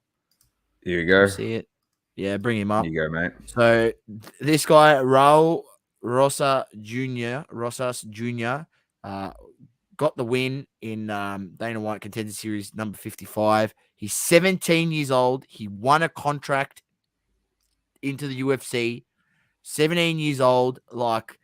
Here you go. You see it? Yeah, bring him up. Here you go, mate. So this guy, Raul Rosas Jr., got the win in Dana White Contender Series number 55. He's 17 years old. He won a contract into the UFC. 17 years old. Like,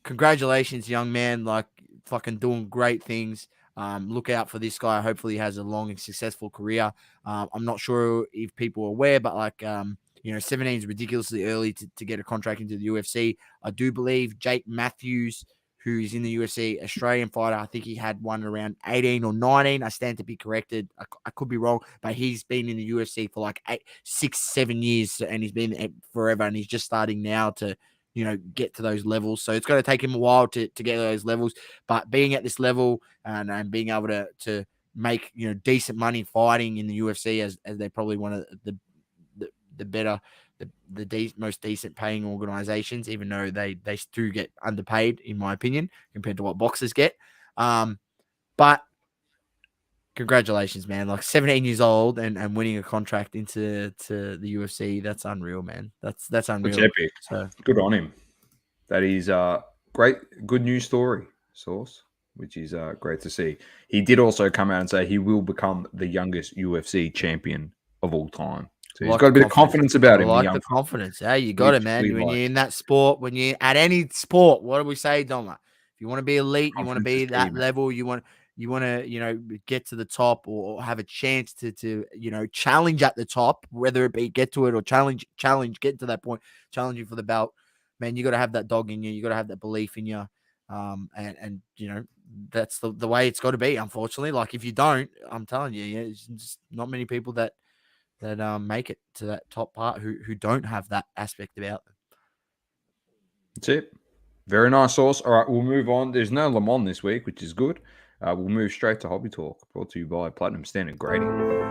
congratulations, young man. Like, fucking doing great things. Look out for this guy. Hopefully he has a long and successful career. I'm not sure if people are aware, but 17 is ridiculously early to get a contract into the UFC. I do believe Jake Matthews, who's in the UFC, Australian fighter, I think he had one around 18 or 19. I stand to be corrected. I could be wrong, but he's been in the UFC for like 6, 7 years, and he's been forever, and he's just starting now to, get to those levels. So it's going to take him a while to get to those levels, but being at this level and being able to make, decent money fighting in the UFC as they probably one of the better, the most decent paying organizations, even though they do get underpaid, in my opinion, compared to what boxers get. But congratulations, man. Like 17 years old and winning a contract into the UFC. That's unreal, man. That's unreal. That's epic. So good on him. That is great. Good news story, Source, which is great to see. He did also come out and say he will become the youngest UFC champion of all time. So he's got a bit of confidence about him. I like the confidence. Hey, you got it, man. When you're in that sport, when you're at any sport, what do we say, Doma? If you want to be elite, you want to be that level, you want to, get to the top or have a chance to challenge at the top, whether it be get to it or challenge, get to that point, challenging for the belt. Man, you got to have that dog in you. You got to have that belief in you. And that's the way it's got to be, unfortunately. Like, if you don't, I'm telling you, it's just not many people that make it to that top part who don't have that aspect about them. That's it. Very nice, Sauce. All right, we'll move on. There's no Le Mans this week, which is good. We'll move straight to Hobby Talk, brought to you by Platinum Standard Grading.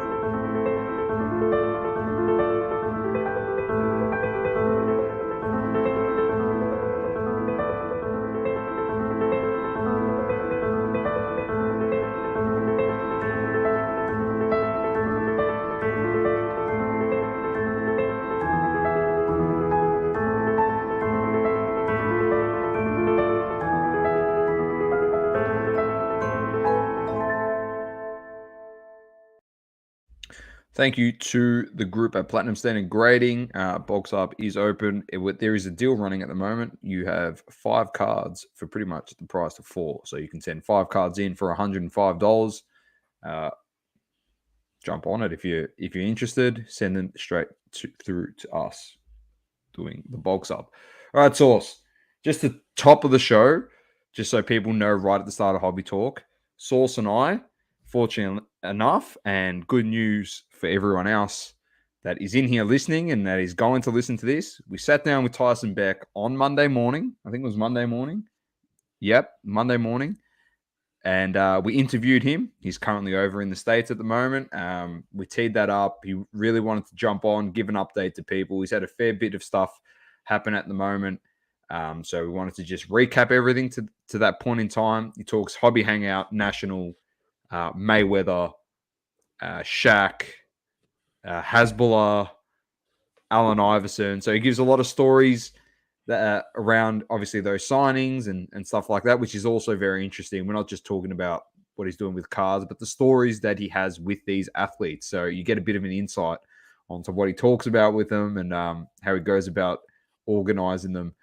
Thank you to the group at Platinum Standard Grading. Box Up is open. There is a deal running at the moment. You have 5 cards for pretty much the price of 4. So you can send 5 cards in for $105. Jump on it if you're interested. Send them straight through to us doing the Box Up. All right, Sauce. Just the top of the show, just so people know right at the start of Hobby Talk, Sauce and I, fortunate enough, and good news for everyone else that is in here listening and that is going to listen to this. We sat down with Tyson Beck on Monday morning. I think it was Monday morning. Yep, Monday morning. And we interviewed him. He's currently over in the States at the moment. We teed that up. He really wanted to jump on, give an update to people. He's had a fair bit of stuff happen at the moment. So we wanted to just recap everything to that point in time. He talks Hobby Hangout, National, Mayweather, Shaq, Hasbulla, Allen Iverson. So he gives a lot of stories that around obviously those signings and stuff like that, which is also very interesting. We're not just talking about what he's doing with cards, but the stories that he has with these athletes. So you get a bit of an insight onto what he talks about with them and how he goes about organizing them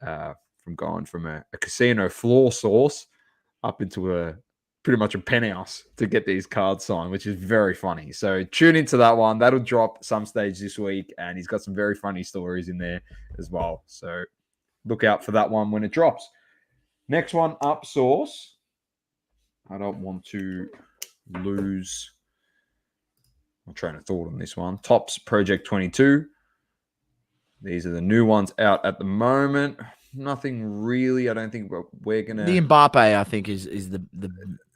from going from a casino floor source up into pretty much a penthouse to get these cards signed, which is very funny. So tune into that one. That'll drop some stage this week, and he's got some very funny stories in there as well. So look out for that one when it drops. Next one up, Sauce. I don't want to lose my train of thought on this one. Topps Project 22. These are the new ones out at the moment. Nothing really. I don't think we're gonna. The Mbappe, I think, is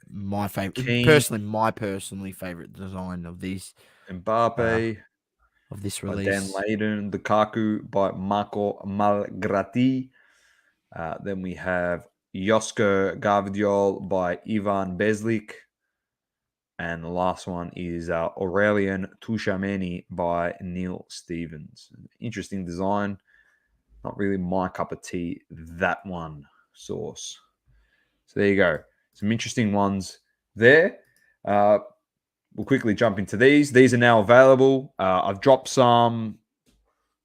my favorite. My personally favorite design of these. Mbappe of this by release. Dan Layden, Lukaku by Marco Malgrati. Then we have Josko Gvardiol by Ivan Beslik. And the last one is Aurelien Tchouameni by Neil Stevens. Interesting design. Not really my cup of tea, that one, Sauce. So there you go. Some interesting ones there. We'll quickly jump into these. These are now available. I've dropped some,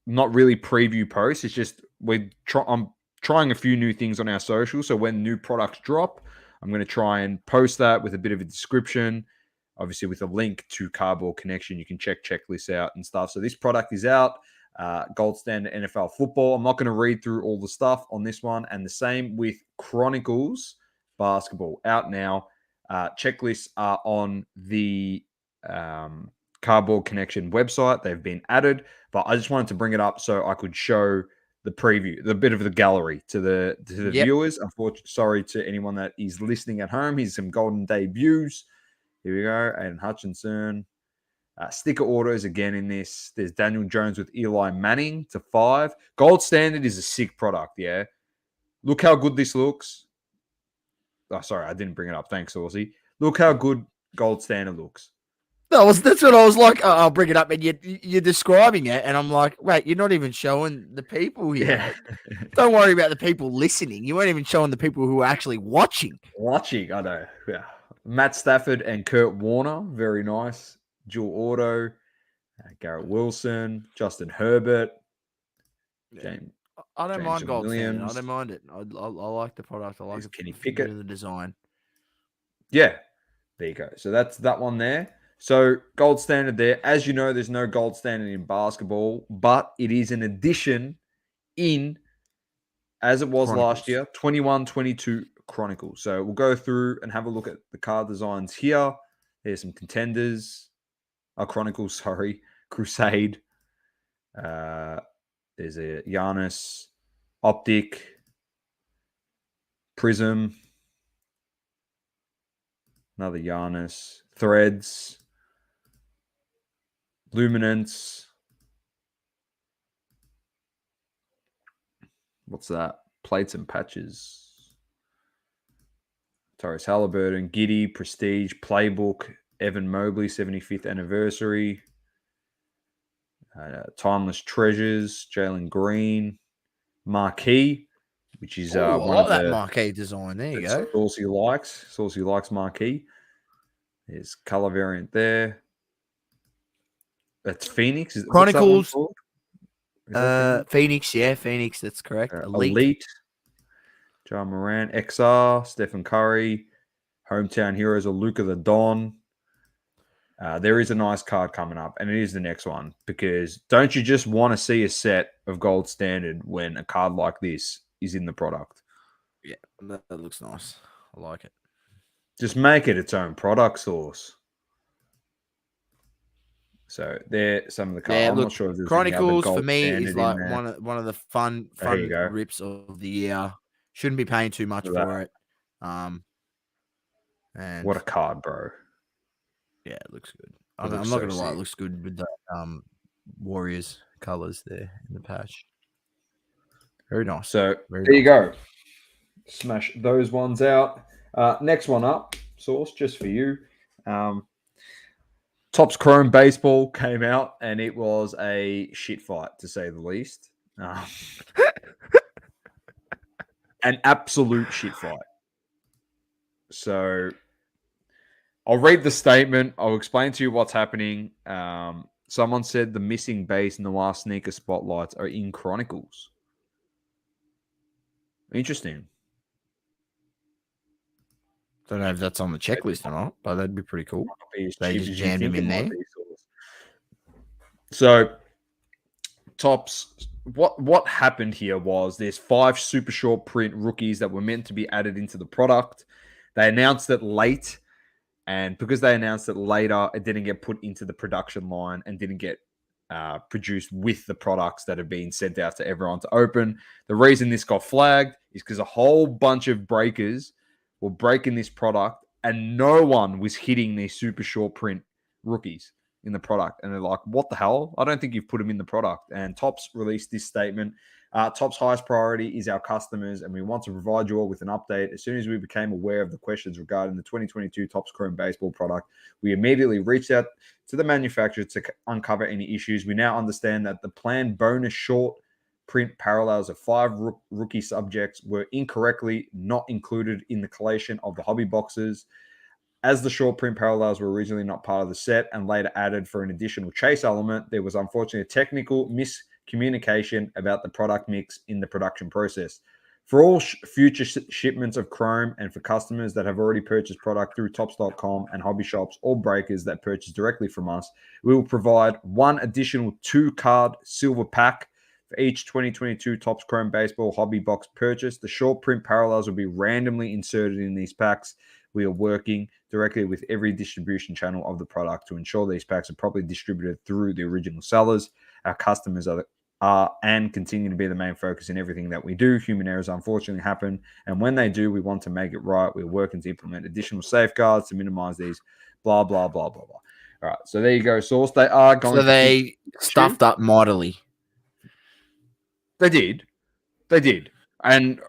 not really preview posts. It's just I'm trying a few new things on our social. So when new products drop, I'm going to try and post that with a bit of a description, obviously with a link to Cardboard Connection. You can check checklists out and stuff. So this product is out. Gold Standard NFL Football. I'm not going to read through all the stuff on this one. And the same with Chronicles Basketball, out now. Checklists are on the Cardboard Connection website. They've been added, but I just wanted to bring it up so I could show the preview, the bit of the gallery to the viewers. Unfortunately, sorry to anyone that is listening at home. Here's some golden debuts. Here we go. Aiden Hutchinson. Sticker autos again in this. There's Daniel Jones with Eli Manning to 5. Gold Standard is a sick product, yeah. Look how good this looks. Oh, sorry, I didn't bring it up. Thanks, Aussie. Look how good Gold Standard looks. That's what I was like. I'll bring it up, and you're describing it, and I'm like, wait, you're not even showing the people here. Yeah. Don't worry about the people listening. You weren't even showing the people who are actually watching. I know. Yeah. Matt Stafford and Kurt Warner, very nice. Dual auto. Garrett Wilson, Justin Herbert, James. I don't mind Gold Standard. I Williams. don't mind it. I like the product. I like Kenny a bit Pickett. of the design. Yeah, there you go. So that's that one there. So Gold Standard there. As you know, there's no Gold Standard in basketball, but it is an addition in, as it was last year, 21-22 Chronicles. So we'll go through and have a look at the card designs here. There's some contenders. Chronicles, sorry. Crusade. There's a Giannis, Optic, Prism, Another Giannis. Threads. Luminance. What's that? Plates and patches. Tyrese Halliburton, Giddy, Prestige, Playbook, Evan Mobley, 75th anniversary. Timeless Treasures, Jalen Green, Marquee, which is I one like of that the marquee design. There you go. Saucy likes. Saucy likes Marquee. There's color variant there. That's Phoenix. What's that one Chronicles. called? Is that Phoenix? Phoenix. Yeah, Phoenix. That's correct. Elite. John Moran, XR, Stephen Curry, Hometown Heroes of Luca the Don. There is a nice card coming up, and it is the next one, because don't you just want to see a set of gold standard when a card like this is in the product? Yeah, that looks nice. I like it. Just make it its own product source. So there, some of the cards. Yeah, I'm look, not sure if there's any other Chronicles gold for me standard is like in there. one of the fun Here you go. rips of the year. Shouldn't be paying too much for it. And what a card, bro. Yeah, it looks good. I'm not gonna lie, it looks good with the Warriors colors there in the patch. Very nice. So Very there you nice. go. Smash those ones out. Next one up, Source, just for you. Topps Chrome Baseball came out, and it was a shit fight, to say the least. An absolute shit fight. So I'll read the statement. I'll explain to you what's happening. Someone said the missing base in the last sneaker spotlights are in Chronicles. Interesting. Don't know if that's on the checklist or not, but that'd be pretty cool. They just jammed him in there. So, Topps, what happened here was there's 5 super short print rookies that were meant to be added into the product. They announced it late, and because they announced it later, it didn't get put into the production line and didn't get produced with the products that have been sent out to everyone to open. The reason this got flagged is because a whole bunch of breakers were breaking this product, and no one was hitting these super short print rookies in the product. And they're like, what the hell? I don't think you've put them in the product. And Topps released this statement. Topps' highest priority is our customers, and we want to provide you all with an update. As soon as we became aware of the questions regarding the 2022 Topps Chrome Baseball product, we immediately reached out to the manufacturer to uncover any issues. We now understand that the planned bonus short print parallels of 5 rookie subjects were incorrectly not included in the collation of the hobby boxes. As the short print parallels were originally not part of the set and later added for an additional chase element, there was unfortunately a technical miscommunication about the product mix in the production process. For all future shipments of Chrome, and for customers that have already purchased product through Topps.com and hobby shops or breakers that purchase directly from us, we will provide 1 additional 2-card silver pack for each 2022 Topps Chrome Baseball hobby box purchase. The short print parallels will be randomly inserted in these packs. We are working directly with every distribution channel of the product to ensure these packs are properly distributed through the original sellers. Our customers are and continue to be the main focus in everything that we do. Human errors unfortunately happen, and when they do, we want to make it right. We're working to implement additional safeguards to minimize these. Blah, blah, blah, blah, blah. All right, so there you go, Source. They are going so they stuffed up mightily. They did. And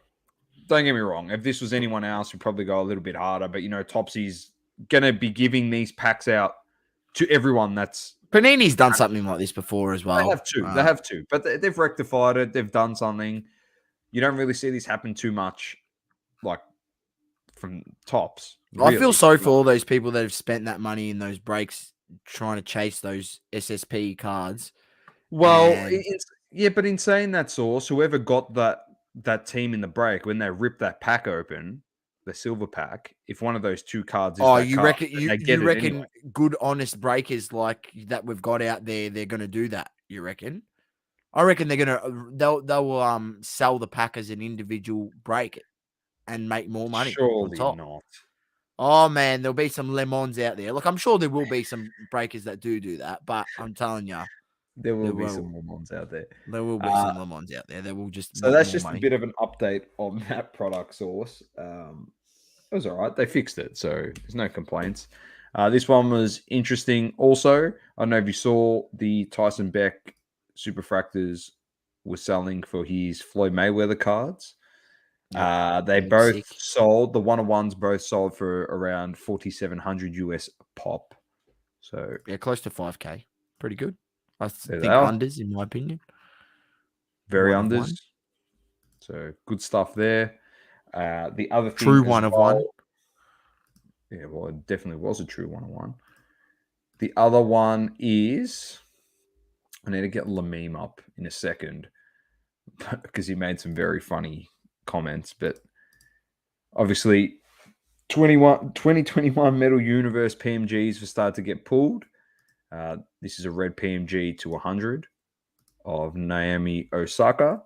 don't get me wrong, if this was anyone else, we'd probably go a little bit harder. But, Topsy's going to be giving these packs out to everyone that's... Panini's done something like this before as well. They have to. But they've rectified it. They've done something. You don't really see this happen too much, like, from Topps. Really. I feel sorry for all those people that have spent that money in those breaks trying to chase those SSP cards. Well, but in saying that, Source, whoever got that team in the break, when they ripped that pack open, the silver pack, if one of those 2 cards is you reckon good honest breakers like that we've got out there, they're gonna do that, you reckon? I reckon they'll sell the pack as an individual break it and make more money. Surely not. Oh man, there'll be some lemons out there. Look, I'm sure there will be some breakers that do that, but I'm telling you, there will be some lemons out there. There will be some lemons out there. They will just. So that's just a bit of an update on that product, Source. It was all right. They fixed it, so there's no complaints. This one was interesting also. I don't know if you saw the Tyson Beck Superfractors was selling for his Floyd Mayweather cards. They both sick. sold. The one-on-ones both sold for around 4,700 US a pop. So Yeah, close to 5K. Pretty good. I there they think are. unders, in my opinion. Very One of unders. one. So good stuff there. The other thing True as one of well, one. yeah, well, it definitely was a true one-on-one. The other one is, I need to get Lameme up in a second because he made some very funny comments. But obviously, 2021 Metal Universe PMGs have started to get pulled. This is a red PMG to 100 of Naomi Osaka.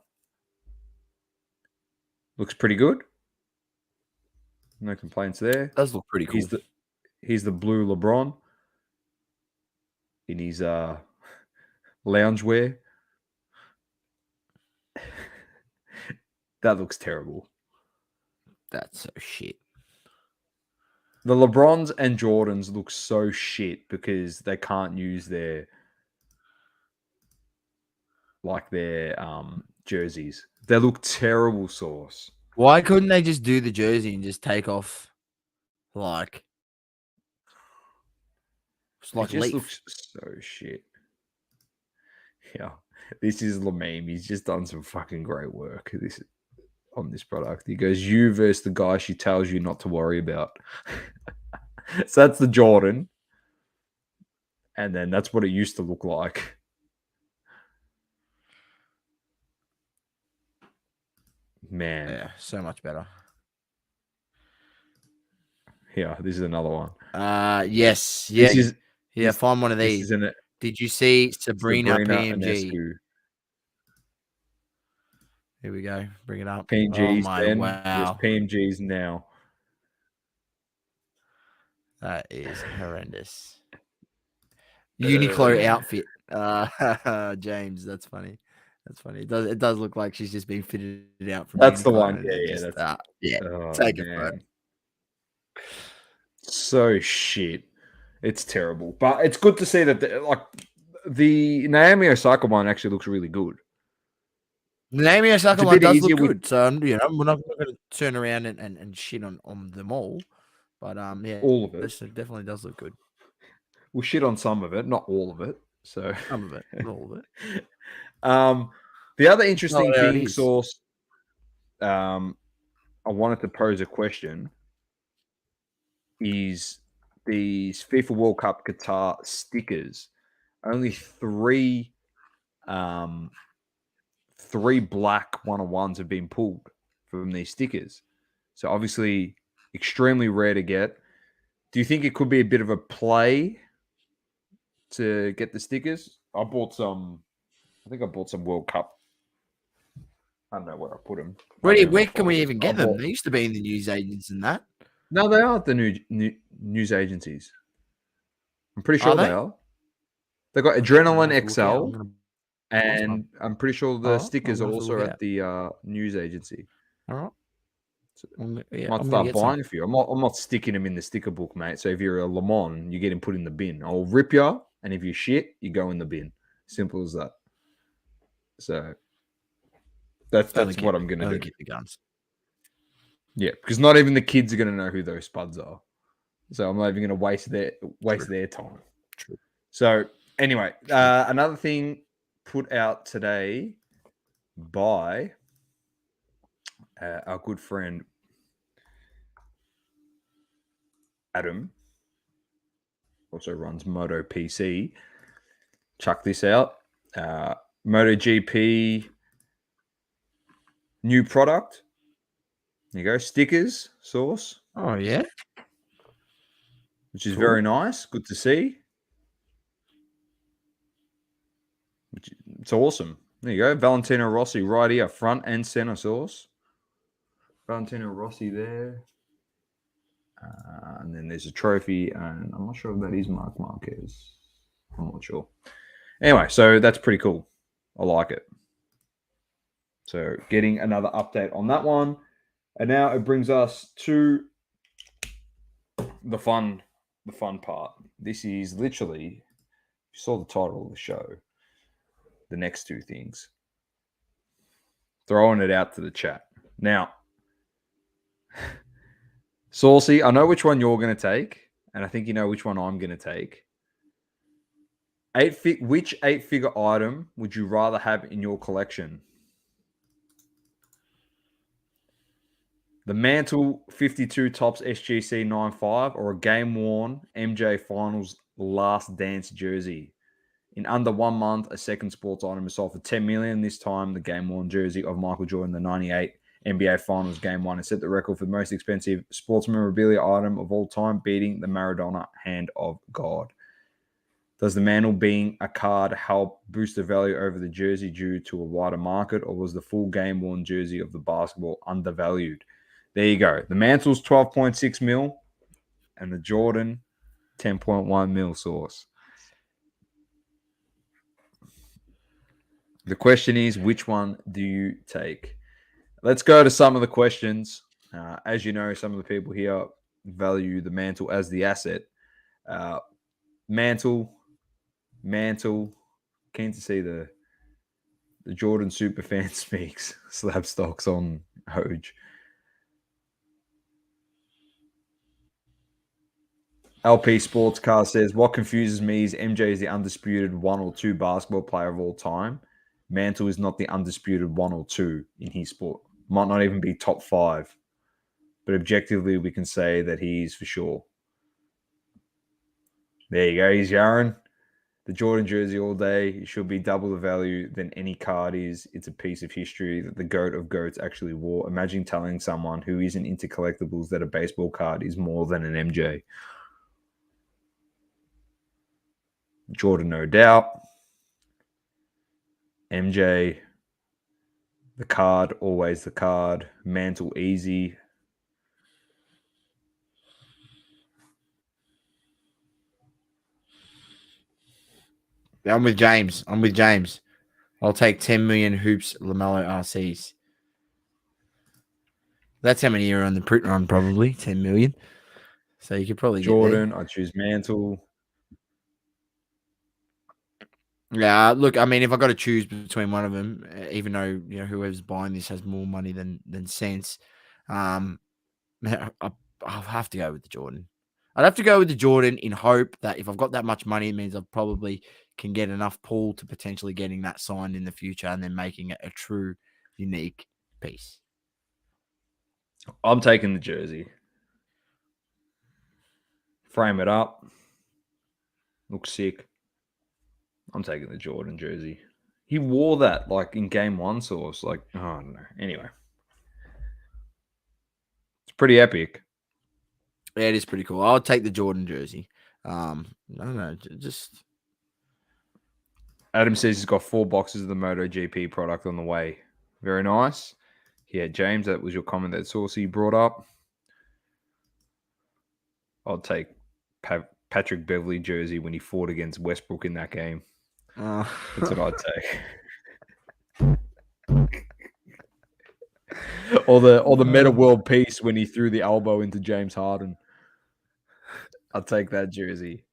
Looks pretty good. No complaints there. Does look pretty cool. Here's the blue LeBron in his loungewear. That looks terrible. That's so shit. The LeBrons and Jordans look so shit because they can't use their jerseys. They look terrible, Sauce. Why couldn't they just do the jersey and just take off like it's like It just leaf? looks so shit. Yeah, this is Lameme. He's just done some fucking great work on this product. He goes, "You versus the guy she tells you not to worry about." So that's the Jordan, and then that's what it used to look like. Man, Yeah, so much better. yeah, this is another one. Yes, This yeah, is yeah. Find one of this these. is an Did you see Sabrina PMG? Ionescu. Here we go. Bring it up. PMGs Oh my then. wow. There's PMGs now. That is horrendous. Uniqlo outfit. James, that's funny. That's funny. It does look like she's just been fitted out from That's Uniqlo. the one. And Yeah, just, yeah. Take it, bro. So shit. It's terrible. But it's good to see that the Naomi Osaka one actually looks really good. The Naomi Osaka It's a one bit does easier look with- good. So we're not going to turn around and shit on them all. But yeah, all of it. this definitely does look good. We'll shit on some of it, not all of it. So Some of it, not all of it. The other interesting there it thing, is. Source, I wanted to pose a question, is these FIFA World Cup Qatar stickers. Only three black one-on-ones have been pulled from these stickers. So obviously extremely rare to get. Do you think it could be a bit of a play to get the stickers? I think I bought some World Cup. I don't know where I put them. Where can we even get them? They used to be in the news agents and that. No, they are at the news agencies. I'm pretty sure they are. They've got Adrenaline XL, and I'm pretty sure the stickers are also at the news agency. All right. I might start buying for you. I'm not sticking them in the sticker book, mate. So if you're a Le Mans, you get him put in the bin. I'll rip you, and if you shit, you go in the bin. Simple as that. So that's what I'm going to do. Keep the guns. Yeah, because not even the kids are going to know who those spuds are. So I'm not even going to waste their time. True. So anyway, another thing put out today by our good friend Adam, also runs Moto PC. Chuck this out. MotoGP new product. There you go. Stickers, Source. Oh, yeah. Which is very nice. Good to see. It's awesome. There you go. Valentino Rossi right here, front and center, Source. Valentino Rossi there. And then there's a trophy, and I'm not sure if that is Marc Marquez. I'm not sure. Anyway, so that's pretty cool. I like it. So getting another update on that one. And now it brings us to the fun part. This is literally, you saw the title of the show, the next two things. Throwing it out to the chat. Now, Saucy, I know which one you're going to take, and I think you know which one I'm going to take. Which 8-figure item would you rather have in your collection? The Mantle 52 Tops SGC 95 or a game-worn MJ Finals Last Dance jersey? In under 1 month, a second sports item is sold for $10 million. This time, the game-worn jersey of Michael Jordan, the 98 NBA Finals Game 1, has set the record for the most expensive sports memorabilia item of all time, beating the Maradona Hand of God. Does the Mantle being a card help boost the value over the jersey due to a wider market, or was the full game-worn jersey of the basketball undervalued? There you go. The Mantle's 12.6 mil and the Jordan 10.1 mil source. The question is, which one do you take? Let's go to some of the questions. As you know, some of the people here value the Mantle as the asset. Mantle. Keen to see the Jordan superfan speaks. Slab stocks on Hoj. LP Sports Car says, what confuses me is MJ is the undisputed 1 or 2 basketball player of all time. Mantle is not the undisputed 1 or 2 in his sport. Might not even be top 5. But objectively, we can say that he is for sure. There you go. He's Yaron. The Jordan jersey all day. It should be double the value than any card is. It's a piece of history that the GOAT of GOATs actually wore. Imagine telling someone who isn't into collectibles that a baseball card is more than an MJ. Jordan, no doubt. MJ, the card, always the card. Mantle, easy. I'm with James. I'll take 10 million hoops LaMelo RCs. That's how many are on the print run, probably 10 million. So you could probably Jordan, get there. I choose Mantle. Yeah, look, I mean, if I got to choose between one of them, even though whoever's buying this has more money than sense, I'll have to go with the Jordan. I'd have to go with the Jordan in hope that if I've got that much money, it means I probably can get enough pull to potentially getting that signed in the future and then making it a true unique piece. I'm taking the jersey. Frame it up. Looks sick. I'm taking the Jordan jersey. He wore that like in game 1 source. Like, oh, I don't know. Anyway. It's pretty epic. Yeah, it is pretty cool. I'll take the Jordan jersey. I don't know. Just Adam says he's got 4 boxes of the MotoGP product on the way. Very nice. Yeah, James, that was your comment that Saucy brought up. I'll take Patrick Beverley jersey when he fought against Westbrook in that game. That's what I'd take. or the Meta World Peace when he threw the elbow into James Harden. I'll take that jersey.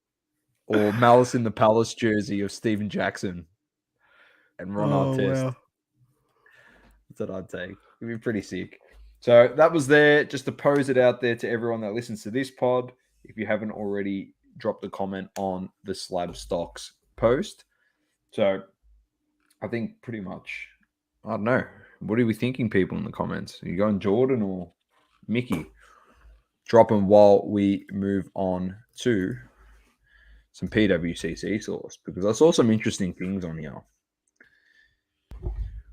Or Malice in the Palace jersey of Steven Jackson and Ron Artest. Wow. That's what I'd take. It'd be pretty sick. So that was there just to pose it out there to everyone that listens to this pod. If you haven't already dropped a comment on the Slab Stocks post. So I think pretty much, I don't know. What are we thinking, people, in the comments? Are you going Jordan or Mickey? Drop them while we move on to some PWCC source, because I saw some interesting things on here.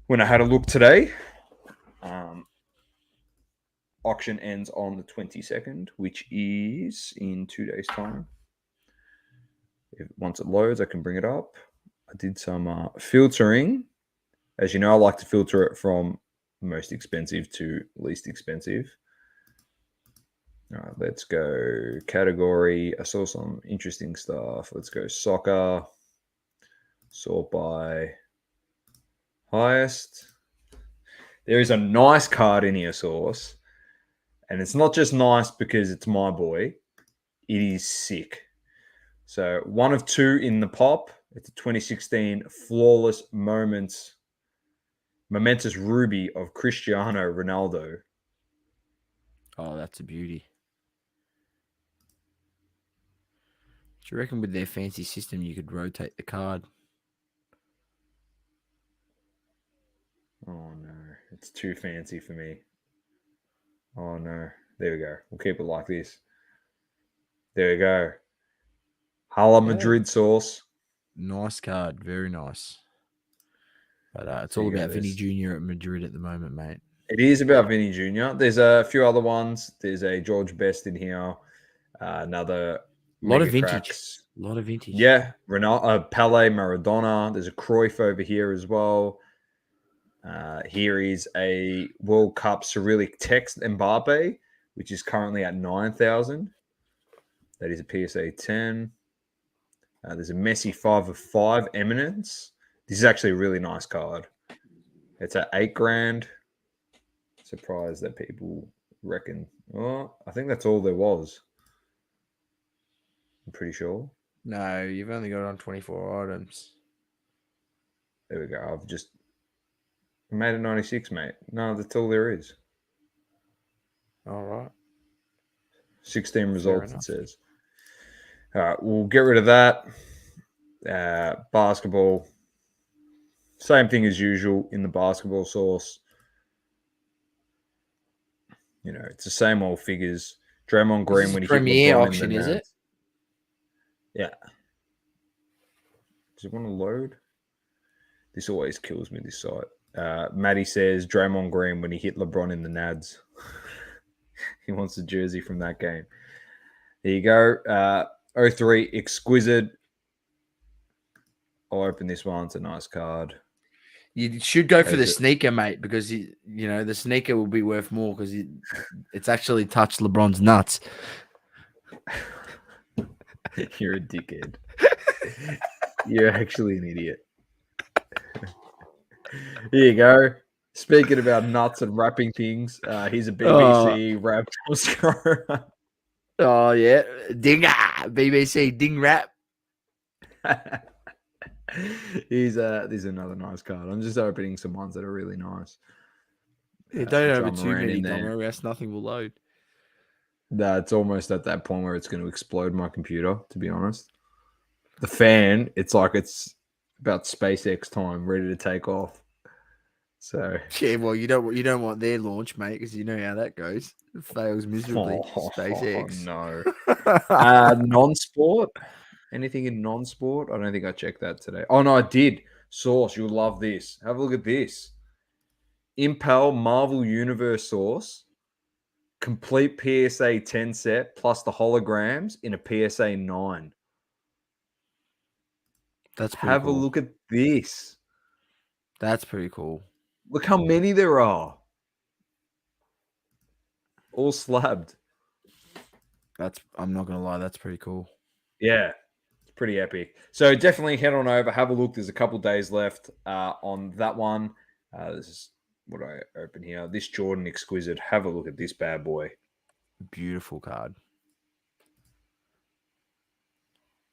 When I had a look today, auction ends on the 22nd, which is in 2 days' time. Once it loads, I can bring it up. I did some filtering. As you know, I like to filter it from most expensive to least expensive. All right, let's go category. I saw some interesting stuff. Let's go soccer. Sort by highest. There is a nice card in here, Source. And it's not just nice because it's my boy. It is sick. So one of two in the pop. It's a 2016 Flawless Moments Momentous Ruby of Cristiano Ronaldo. Oh, that's a beauty. Do you reckon with their fancy system you could rotate the card? Oh no, it's too fancy for me. Oh no. There we go. We'll keep it like this. There we go. Hala Madrid sauce. Nice card. Very nice. But it's So all you got about Vinny this. Jr. at Madrid at the moment, mate. It is about Vinny Jr. There's a few other ones. There's a George Best in here. Another A lot of Mega vintage. Cracks. A lot of vintage. Yeah. Ronaldo, Pele, Maradona. There's a Cruyff over here as well. Here is a World Cup Cyrillic text Mbappe, which is currently at 9,000. That is a PSA 10. There's a Messi 5 of 5 Eminence. This is actually a really nice card. It's at $8,000. Surprised that people reckon. Oh, I think that's all there was. I'm pretty sure. No, you've only got on 24 items. There we go. I've just made a 96, mate. No, that's all there is. All right. 16 results, it says. All right, we'll get rid of that. Basketball. Same thing as usual in the basketball source. You know, it's the same old figures. Draymond Green when he hit Premier LeBron auction, in the is it? Yeah. Does it want to load? This always kills me, this site. Maddie says Draymond Green when he hit LeBron in the nads. He wants a jersey from that game. There you go. 03 Exquisite. I'll open this one. It's a nice card. You should go for the sneaker, mate, because the sneaker will be worth more because it's actually touched LeBron's nuts. You're a dickhead. You're actually an idiot. Here you go. Speaking about nuts and wrapping things, here's a BBC wrapped Oscar. Oh yeah, BBC ding wrap. There's another nice card. I'm just opening some ones that are really nice. Yeah, don't open too many, Domo, else nothing will load. It's almost at that point where it's going to explode my computer, to be honest. The fan, it's like it's about SpaceX time, ready to take off. So yeah, well, you don't want their launch, mate, because you know how that goes. It fails miserably. SpaceX. No. Non-sport. Anything in non-sport? I don't think I checked that today. Oh no, I did. Source, you'll love this. Have a look at this. Impel Marvel Universe Source. Complete PSA 10 set plus the holograms in a PSA 9. That's pretty Have cool. a look at this. That's pretty cool. Look how many there are. All slabbed. I'm not gonna lie, that's pretty cool. Yeah, it's pretty epic. So definitely head on over, have a look. There's a couple days left on that one. This is what I open here. This Jordan Exquisite. Have a look at this bad boy. Beautiful card.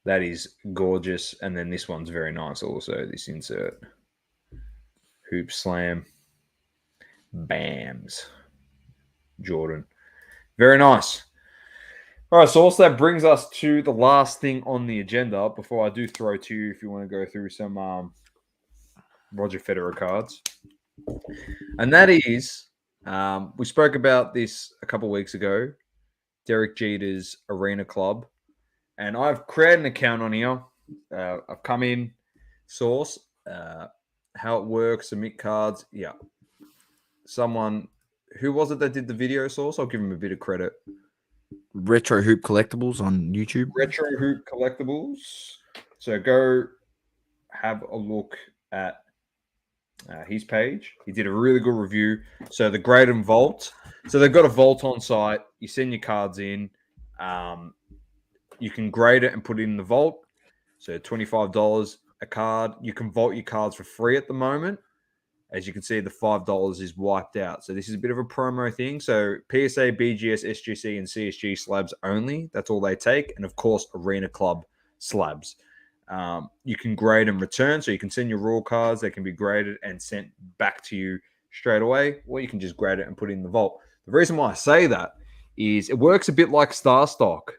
That is gorgeous. And then this one's very nice also, this insert. Hoop Slam. Bams. Jordan. Very nice. All right, so also that brings us to the last thing on the agenda before I do throw to you if you want to go through some Roger Federer cards. And that is, we spoke about this a couple of weeks ago, Derek Jeter's Arena Club. And I've created an account on here. I've come in, source, how it works, submit cards. Yeah. Someone, who was it that did the video, source? I'll give him a bit of credit. Retro Hoop Collectibles on YouTube. Retro Hoop Collectibles. So go have a look at his page. He did a really good review. So the grade and vault. So they've got a vault on site. You send your cards in. You can grade it and put it in the vault. So $25 a card. You can vault your cards for free at the moment. As you can see, the $5 is wiped out. So this is a bit of a promo thing. So PSA, BGS, SGC, and CSG slabs only. That's all they take. And of course, Arena Club slabs. You can grade and return. So you can send your raw cards. They can be graded and sent back to you straight away. Or you can just grade it and put it in the vault. The reason why I say that is it works a bit like Star Stock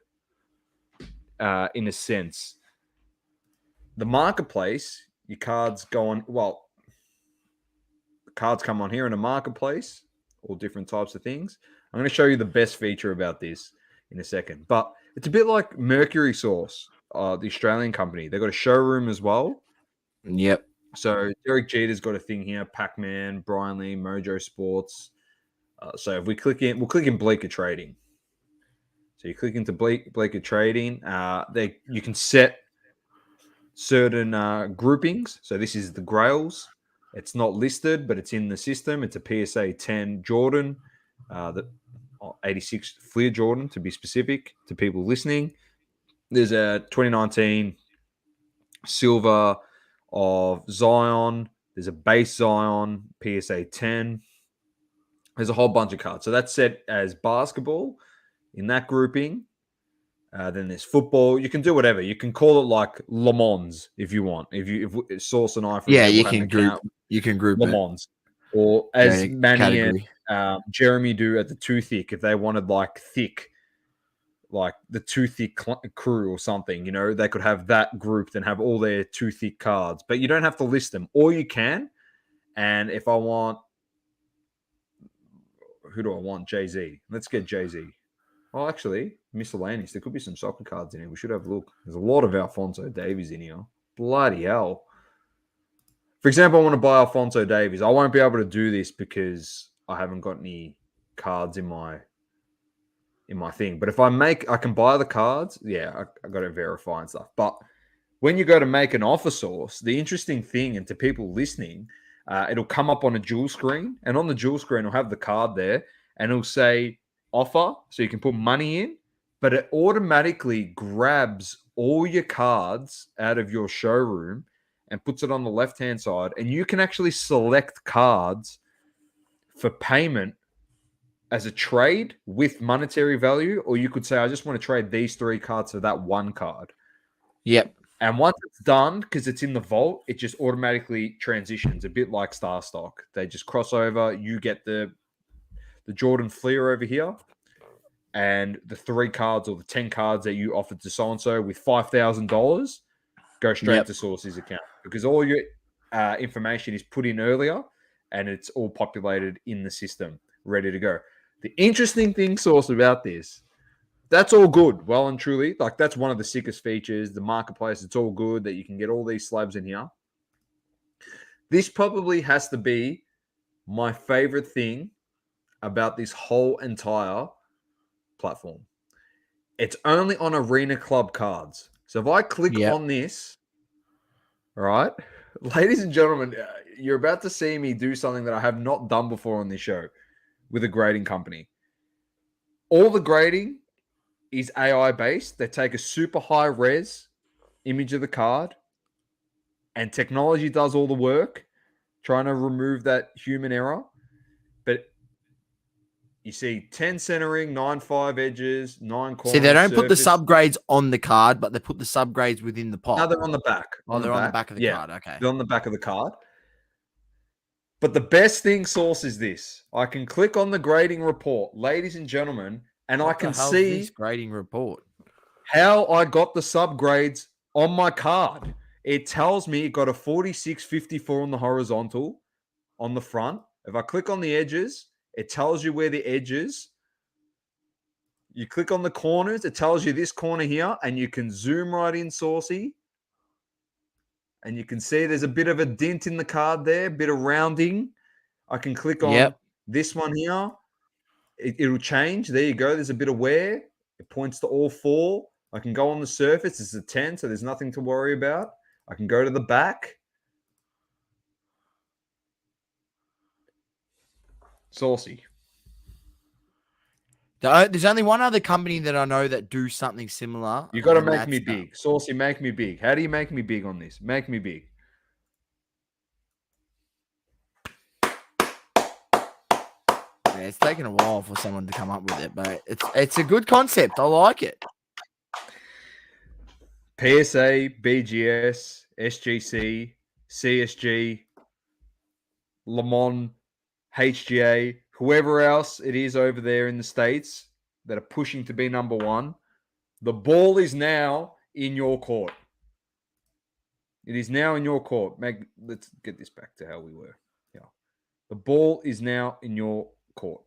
in a sense. The marketplace, your cards go on, well, cards come on here in a marketplace, all different types of things. I'm going to show you the best feature about this in a second. But it's a bit like Mercury Source, the Australian company. They've got a showroom as well. Yep. So Derek Jeter's got a thing here, Pac-Man, Brian Lee, Mojo Sports. So if we click in, we'll click in Bleaker Trading. So you click into Bleaker Trading. You can set certain groupings. So this is the Grails. It's not listed, but it's in the system. It's a PSA 10 Jordan, 86 Fleer Jordan to be specific to people listening. There's a 2019 silver of Zion. There's a base Zion, PSA 10. There's a whole bunch of cards. So that's set as basketball in that grouping. Then there's football. You can do whatever. You can call it like Le Mans if you want. If Source and I, for example, you can group Le it. Mans, or as Manny category. and Jeremy do at the Too Thick, if they wanted like thick, like the Too Thick crew or something, you know, they could have that grouped and have all their Too Thick cards. But you don't have to list them, or you can. And if I want, who do I want? Jay-Z. Let's get Jay-Z. Oh, actually, miscellaneous. There could be some soccer cards in here. We should have a look. There's a lot of Alphonso Davies in here. Bloody hell. For example, I want to buy Alphonso Davies. I won't be able to do this because I haven't got any cards in my thing. But if I can buy the cards. Yeah, I got to verify and stuff. But when you go to make an offer Source, the interesting thing, and to people listening, it'll come up on a dual screen. And on the dual screen, it'll have the card there. And it'll say offer, so you can put money in, but it automatically grabs all your cards out of your showroom and puts it on the left-hand side, and you can actually select cards for payment as a trade with monetary value, or you could say, I just want to trade these 3 cards for that 1 card. Yep. And once it's done, because it's in the vault, it just automatically transitions, a bit like Star Stock. They just cross over, you get the Jordan Fleer over here, and the 3 cards or the 10 cards that you offered to so-and-so with $5,000 go straight to Source's account, because all your information is put in earlier and it's all populated in the system, ready to go. The interesting thing, Source, about this, that's all good, well and truly. Like, that's one of the sickest features. The marketplace, it's all good that you can get all these slabs in here. This probably has to be my favorite thing about this whole entire platform. It's only on Arena Club cards. So if I click on this, all right, ladies and gentlemen, you're about to see me do something that I have not done before on this show with a grading company. All the grading is AI based. They take a super high res image of the card, and technology does all the work, trying to remove that human error. But you see 10 centering, 9-5 edges, 9 corners. See, they don't put the subgrades on the card, but they put the subgrades within the pot. No, they're on the back. They're on the back of the card. Okay. They're on the back of the card. But the best thing, Source, is this. I can click on the grading report, ladies and gentlemen, and I can see this grading report, how I got the subgrades on my card. It tells me it got a 46.54 on the horizontal on the front. If I click on the edges, it tells you where the edges. You click on the corners, it tells you this corner here, and you can zoom right in, Saucy. And you can see there's a bit of a dent in the card there, a bit of rounding. I can click on this one here. It'll change. There you go. There's a bit of wear. It points to all 4. I can go on the surface. It's a 10, so there's nothing to worry about. I can go to the back. Saucy. There's only one other company that I know that do something similar. You got to make me big. Saucy, make me big. How do you make me big on this? Make me big. Yeah, it's taken a while for someone to come up with it, but it's a good concept. I like it. PSA, BGS, SGC, CSG, Le Mans, HGA, whoever else it is over there in the States that are pushing to be number one, the ball is now in your court. It is now in your court. Meg, let's get this back to how we were. Yeah. The ball is now in your court.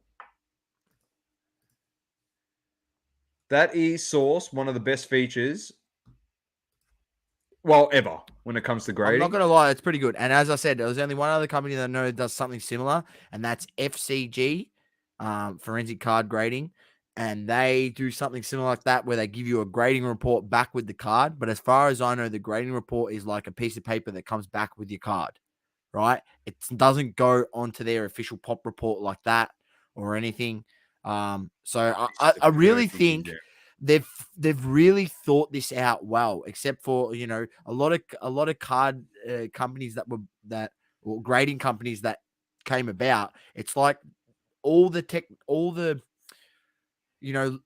That is Source, one of the best features, well, ever when it comes to grading. I'm not going to lie, it's pretty good. And as I said, there's only one other company that I know does something similar, and that's FCG, Forensic Card Grading. And they do something similar like that where they give you a grading report back with the card. But as far as I know, the grading report is like a piece of paper that comes back with your card, right? It doesn't go onto their official pop report like that or anything. So I really think they've really thought this out well, except for, you know, a lot of card companies or grading companies that came about. It's like all the you know,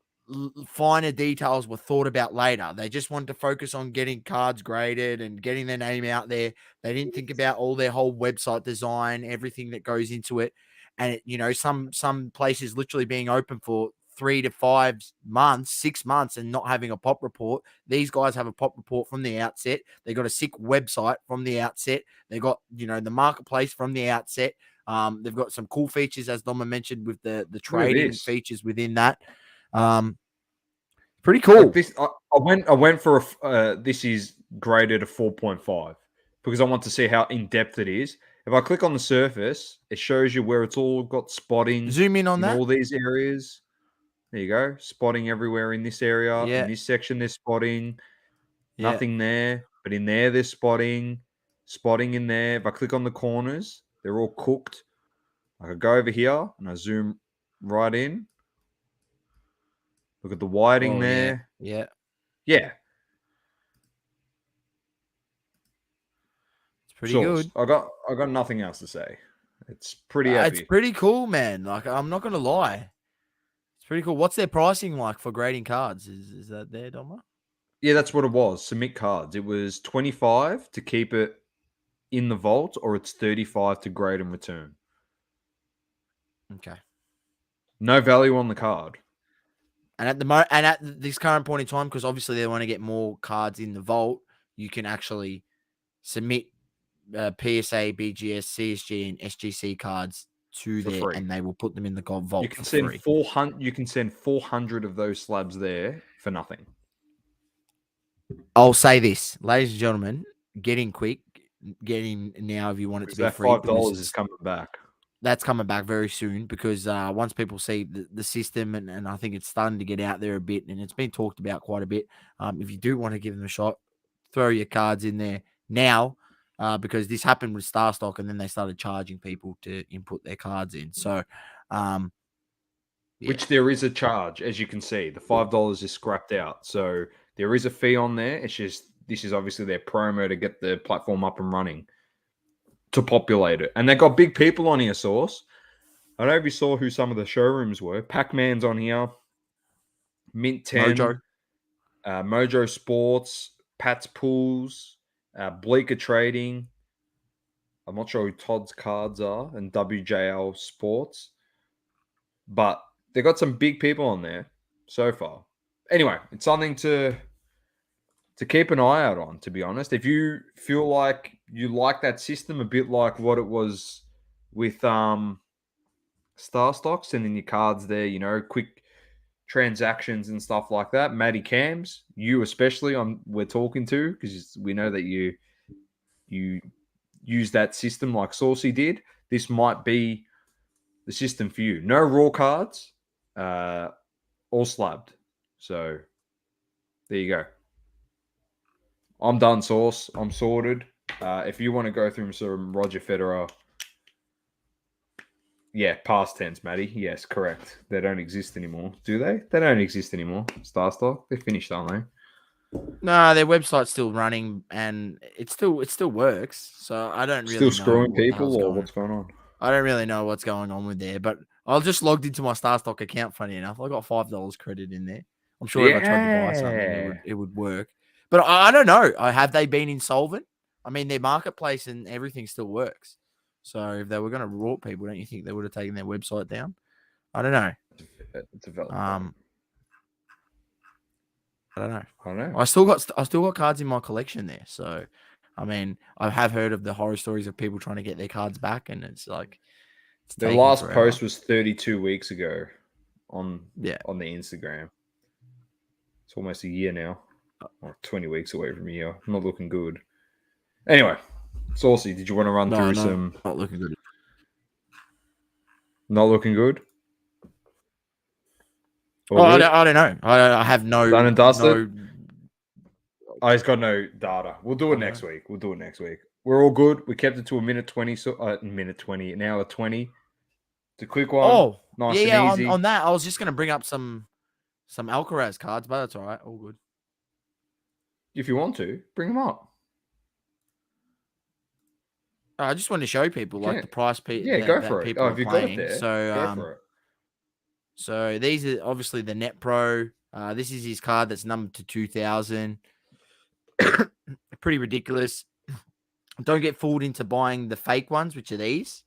finer details were thought about later. They just wanted to focus on getting cards graded and getting their name out there. They didn't think about all their whole website design, everything that goes into it. And it, you know, some places literally being open for 3 to 5 months, 6 months, and not having a pop report. These guys have a pop report from the outset. They got a sick website from the outset. They got, you know, the marketplace from the outset. They've got some cool features, as Doma mentioned, with the trading features within that. Pretty cool. Like this, I went for this is graded a 4.5 because I want to see how in depth it is. If I click on the surface, it shows you where it's all got spotting. Zoom in on that. All these areas. There you go. Spotting everywhere in this area. Yeah. In this section, there's spotting. Yeah. Nothing there. But in there, there's spotting. Spotting in there. If I click on the corners, they're all cooked. I could go over here and I zoom right in. Look at the whiting there. Yeah. Yeah. It's pretty good. I got nothing else to say. It's pretty happy. It's pretty cool, man. Like, I'm not gonna lie. It's pretty cool. What's their pricing like for grading cards? Is that there, Doma? Yeah, that's what it was. Submit cards. It was 25 to keep it in the vault, or it's 35 to grade and return. Okay. No value on the card. And at this current point in time, because obviously they want to get more cards in the vault, you can actually submit PSA, BGS, CSG, and SGC cards to there, free. And they will put them in the gold vault. You can send free. 400. You can send 400 of those slabs there for nothing. I'll say this, ladies and gentlemen, get in quick, get in now if you want it to be free. $5 is coming back. That's coming back very soon because once people see the system and I think it's starting to get out there a bit and it's been talked about quite a bit. If you do want to give them a shot, throw your cards in there now because this happened with Starstock and then they started charging people to input their cards in. So, yeah. Which there is a charge, as you can see. The $5 is scrapped out. So there is a fee on there. It's just, this is obviously their promo to get the platform up and running, to populate it. And they got big people on here, Source. I don't know if you saw who some of the showrooms were. Pac-Man's on here. Mint 10. Mojo Sports. Pat's Pools. Bleecker Trading. I'm not sure who Todd's Cards are. And WJL Sports. But they got some big people on there so far. Anyway, it's something to keep an eye out on, to be honest. If you feel like you like that system, a bit like what it was with Starstock, sending your cards there, you know, quick transactions and stuff like that. Matty Cams, you especially, we're talking to, because we know that you use that system like Saucy did. This might be the system for you. No raw cards, all slabbed. So there you go. I'm done, Source. I'm sorted. If you want to go through some Roger Federer, yeah, past tense, Matty. Yes, correct. They don't exist anymore, do they? They don't exist anymore. Starstock, they're finished, aren't they? No, their website's still running, and it still works. So I don't really still screwing people, or what's going on. I don't really know what's going on with there, but I just logged into my StarStock account. Funny enough, I got $5 credit in there. I'm sure if I tried to buy something, it would work. But I don't know. Have they been insolvent? I mean, their marketplace and everything still works. So if they were going to rort people, don't you think they would have taken their website down? I don't know. It's a valid point. I don't know. I don't know. I still got cards in my collection there. So, I mean, I have heard of the horror stories of people trying to get their cards back, and it's like the last post was 32 weeks ago on the Instagram. It's almost a year now. 20 weeks away from a year. Not looking good. Anyway, Saucy, did you want to run through some? Not looking good. Not looking good? I don't know. I have no. Done and dusted? No. He's got no data. We'll do it next week. We're all good. We kept it to a minute 20. So minute 20, an hour 20. It's a quick one. Oh, nice and easy. On that, I was just going to bring up some Alcaraz cards, but that's all right. All good. If you want to, bring them up. I just want to show people like the price. Go for it. People if you've got it there, so go for it. So these are obviously the Net Pro. This is his card that's numbered to 2000. Pretty ridiculous. Don't get fooled into buying the fake ones, which are these.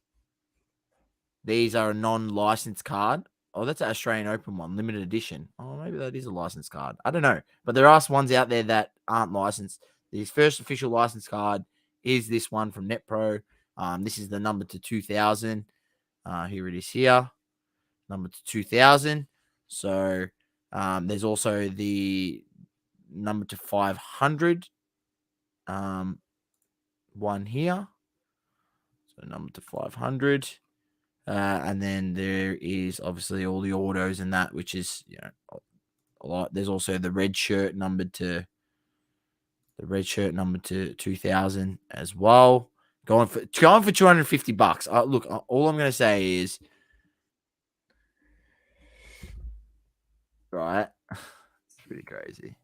These are a non-licensed card. Oh, that's an Australian Open one, limited edition. Oh, maybe that is a licensed card. I don't know. But there are ones out there that aren't licensed. His first official licensed card is this one from NetPro. This is the number to 2000. Here it is here. Number to 2000. So there's also the number to 500 one here. So number to 500. And then there is obviously all the autos and that, which is, a lot. There's also the red shirt numbered to 2000 as well. Going for $250. Look, all I'm going to say is, right, it's pretty crazy.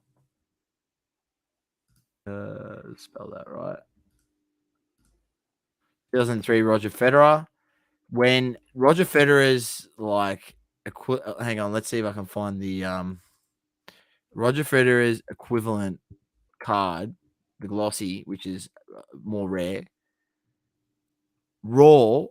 Spell that right. 2003 Roger Federer. When Roger Federer's like, hang on, let's see if I can find the Roger Federer's equivalent card, the glossy, which is more rare. Raw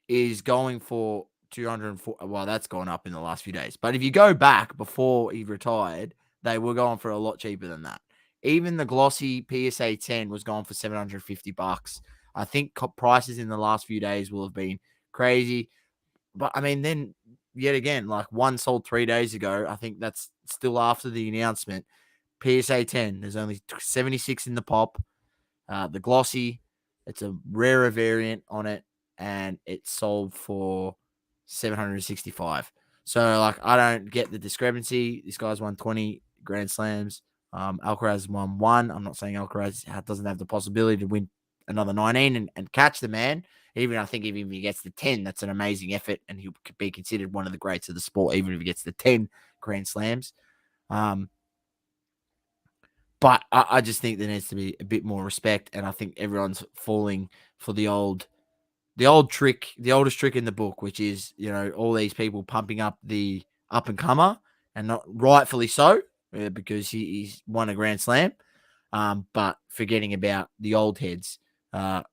is going for 204. Well, that's gone up in the last few days. But if you go back before he retired, they were going for a lot cheaper than that. Even the glossy PSA 10 was going for $750. I think prices in the last few days will have been crazy. But I mean, then yet again, like one sold 3 days ago. I think that's still after the announcement. PSA 10, there's only 76 in the pop. The glossy, it's a rarer variant on it, and it sold for $765. So, like, I don't get the discrepancy. This guy's won 20 Grand Slams. Alcaraz won 1. I'm not saying Alcaraz doesn't have the possibility to win another 19 and catch the man. Even I think even if he gets the 10, that's an amazing effort, and he'll be considered one of the greats of the sport, even if he gets the 10 Grand Slams. But I just think there needs to be a bit more respect, and I think everyone's falling for the old trick, the oldest trick in the book, which is, all these people pumping up the up-and-comer, and not rightfully so, because he's won a Grand Slam, but forgetting about the old heads, and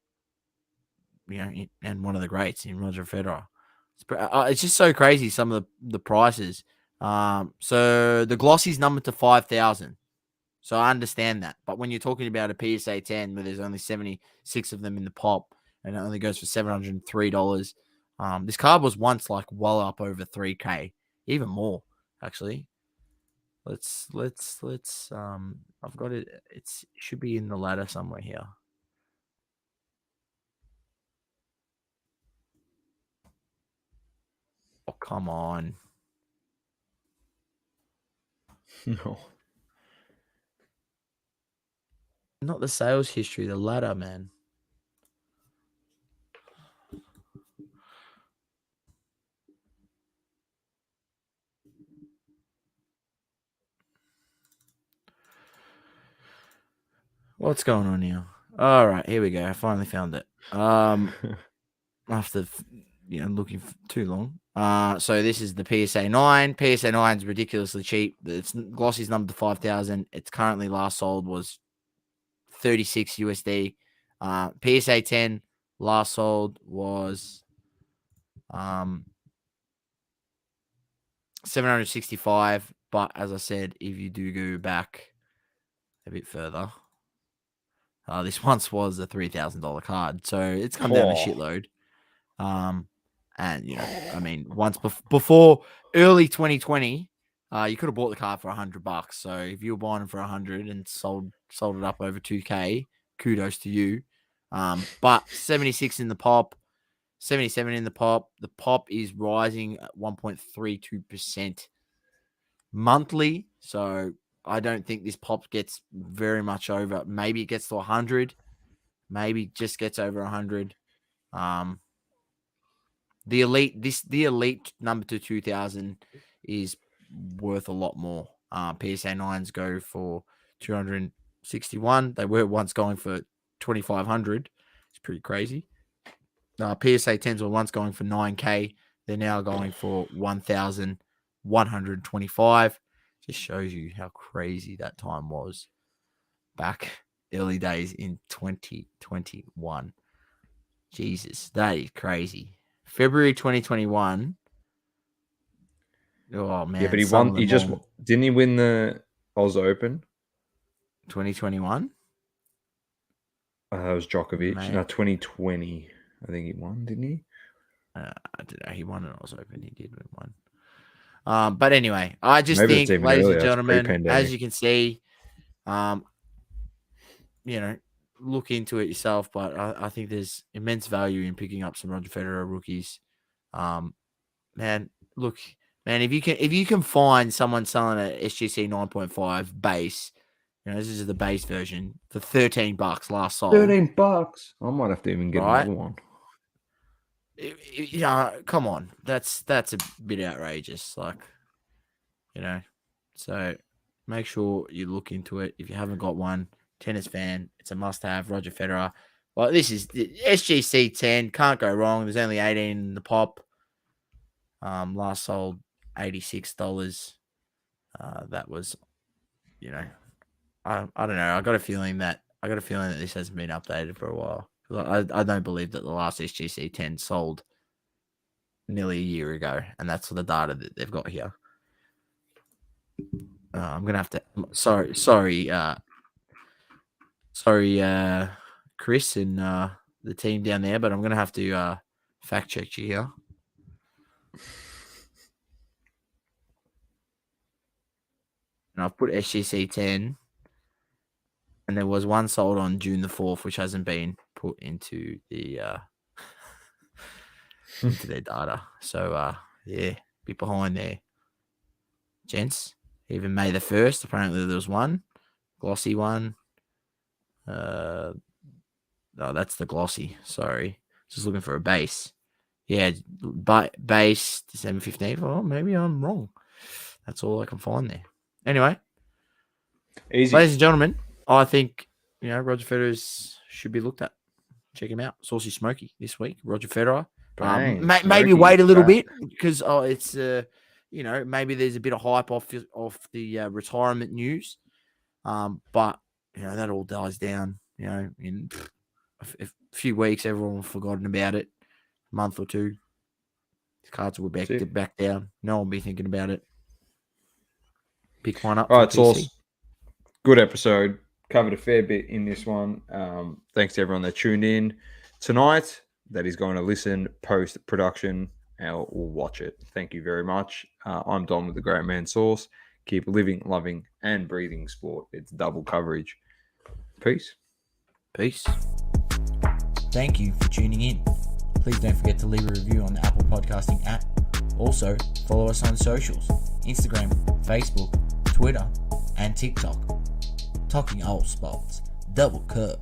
one of the greats in Roger Federer. It's just so crazy, some of the prices. So the glossy's numbered to 5,000. So I understand that. But when you're talking about a PSA 10 where there's only 76 of them in the pop and it only goes for $703, this card was once like well up over 3K, even more actually. Let's I've got it. It should be in the ladder somewhere here. Oh, come on. No. Not the sales history, the ladder, man. What's going on here? All right, here we go. I finally found it. After looking for too long. So this is the PSA 9. PSA 9 is ridiculously cheap. It's Glossy's number to 5,000. It's currently last sold was 36 USD. PSA 10 last sold was 765. But as I said, if you do go back a bit further, this once was a $3,000 card, so it's come down a shitload. And once before early 2020, you could have bought the card for $100. So if you were buying it for $100 and sold it up over $2K, kudos to you. But 76 in the pop, 77 in the pop. The pop is rising at 1.32% monthly. So I don't think this pop gets very much over. Maybe it gets to 100. Maybe just gets over 100. The elite number to 2,000 is worth a lot more. PSA 9s go for 261. They were once going for 2,500. It's pretty crazy. PSA 10s were once going for 9K. They're now going for 1,125. Just shows you how crazy that time was back early days in 2021. Jesus, that is crazy. February 2021. Oh man! Yeah, but he won. Didn't he win the Oz Open? 2021. It was Djokovic. No, 2020. I think he won, didn't he? I don't know. He won an Oz Open. He did win one. But anyway, I just think, ladies and gentlemen, as you can see, look into it yourself. But I think there's immense value in picking up some Roger Federer rookies. Man, if you can find someone selling a SGC 9.5 base, this is the base version for $13 last sold. $13. I might have to even get another one. Come on, that's a bit outrageous. So make sure you look into it. If you haven't got one, tennis fan, it's a must-have. Roger Federer. Well, this is the SGC 10. Can't go wrong. There's only 18 in the pop. Last sold $86. That was, I don't know. I got a feeling that this hasn't been updated for a while. I don't believe that the last SGC 10 sold nearly a year ago, and that's the data that they've got here. I'm gonna have to. Sorry, Chris and the team down there, but I'm gonna have to fact check you here. And I've put SGC 10, and there was one sold on June the 4th, which hasn't been put into the into their data. So bit behind there, gents. Even May the 1st, apparently there was one glossy one. Oh, that's the glossy. Sorry, just looking for a base. Yeah, base December 15th. Oh, maybe I'm wrong. That's all I can find there. Anyway, easy, ladies and gentlemen. I think Roger Federer should be looked at. Check him out, Saucy Smoky this week. Roger Federer. Maybe wait a little bit because it's maybe there's a bit of hype off the retirement news, but that all dies down. In a few weeks, everyone will have forgotten about it. A month or two, the cards will back down. No one will be thinking about it. Pick one up. All right, Sauce. Good episode. Covered a fair bit in this one. Thanks to everyone that tuned in tonight. That is going to listen post-production or watch it. Thank you very much. I'm Don with the Great Man Sauce. Keep living, loving, and breathing sport. It's double coverage. Peace. Peace. Thank you for tuning in. Please don't forget to leave a review on the Apple Podcasting app. Also, follow us on socials. Instagram, Facebook, Twitter, and TikTok. Talking all sports. Double coverage.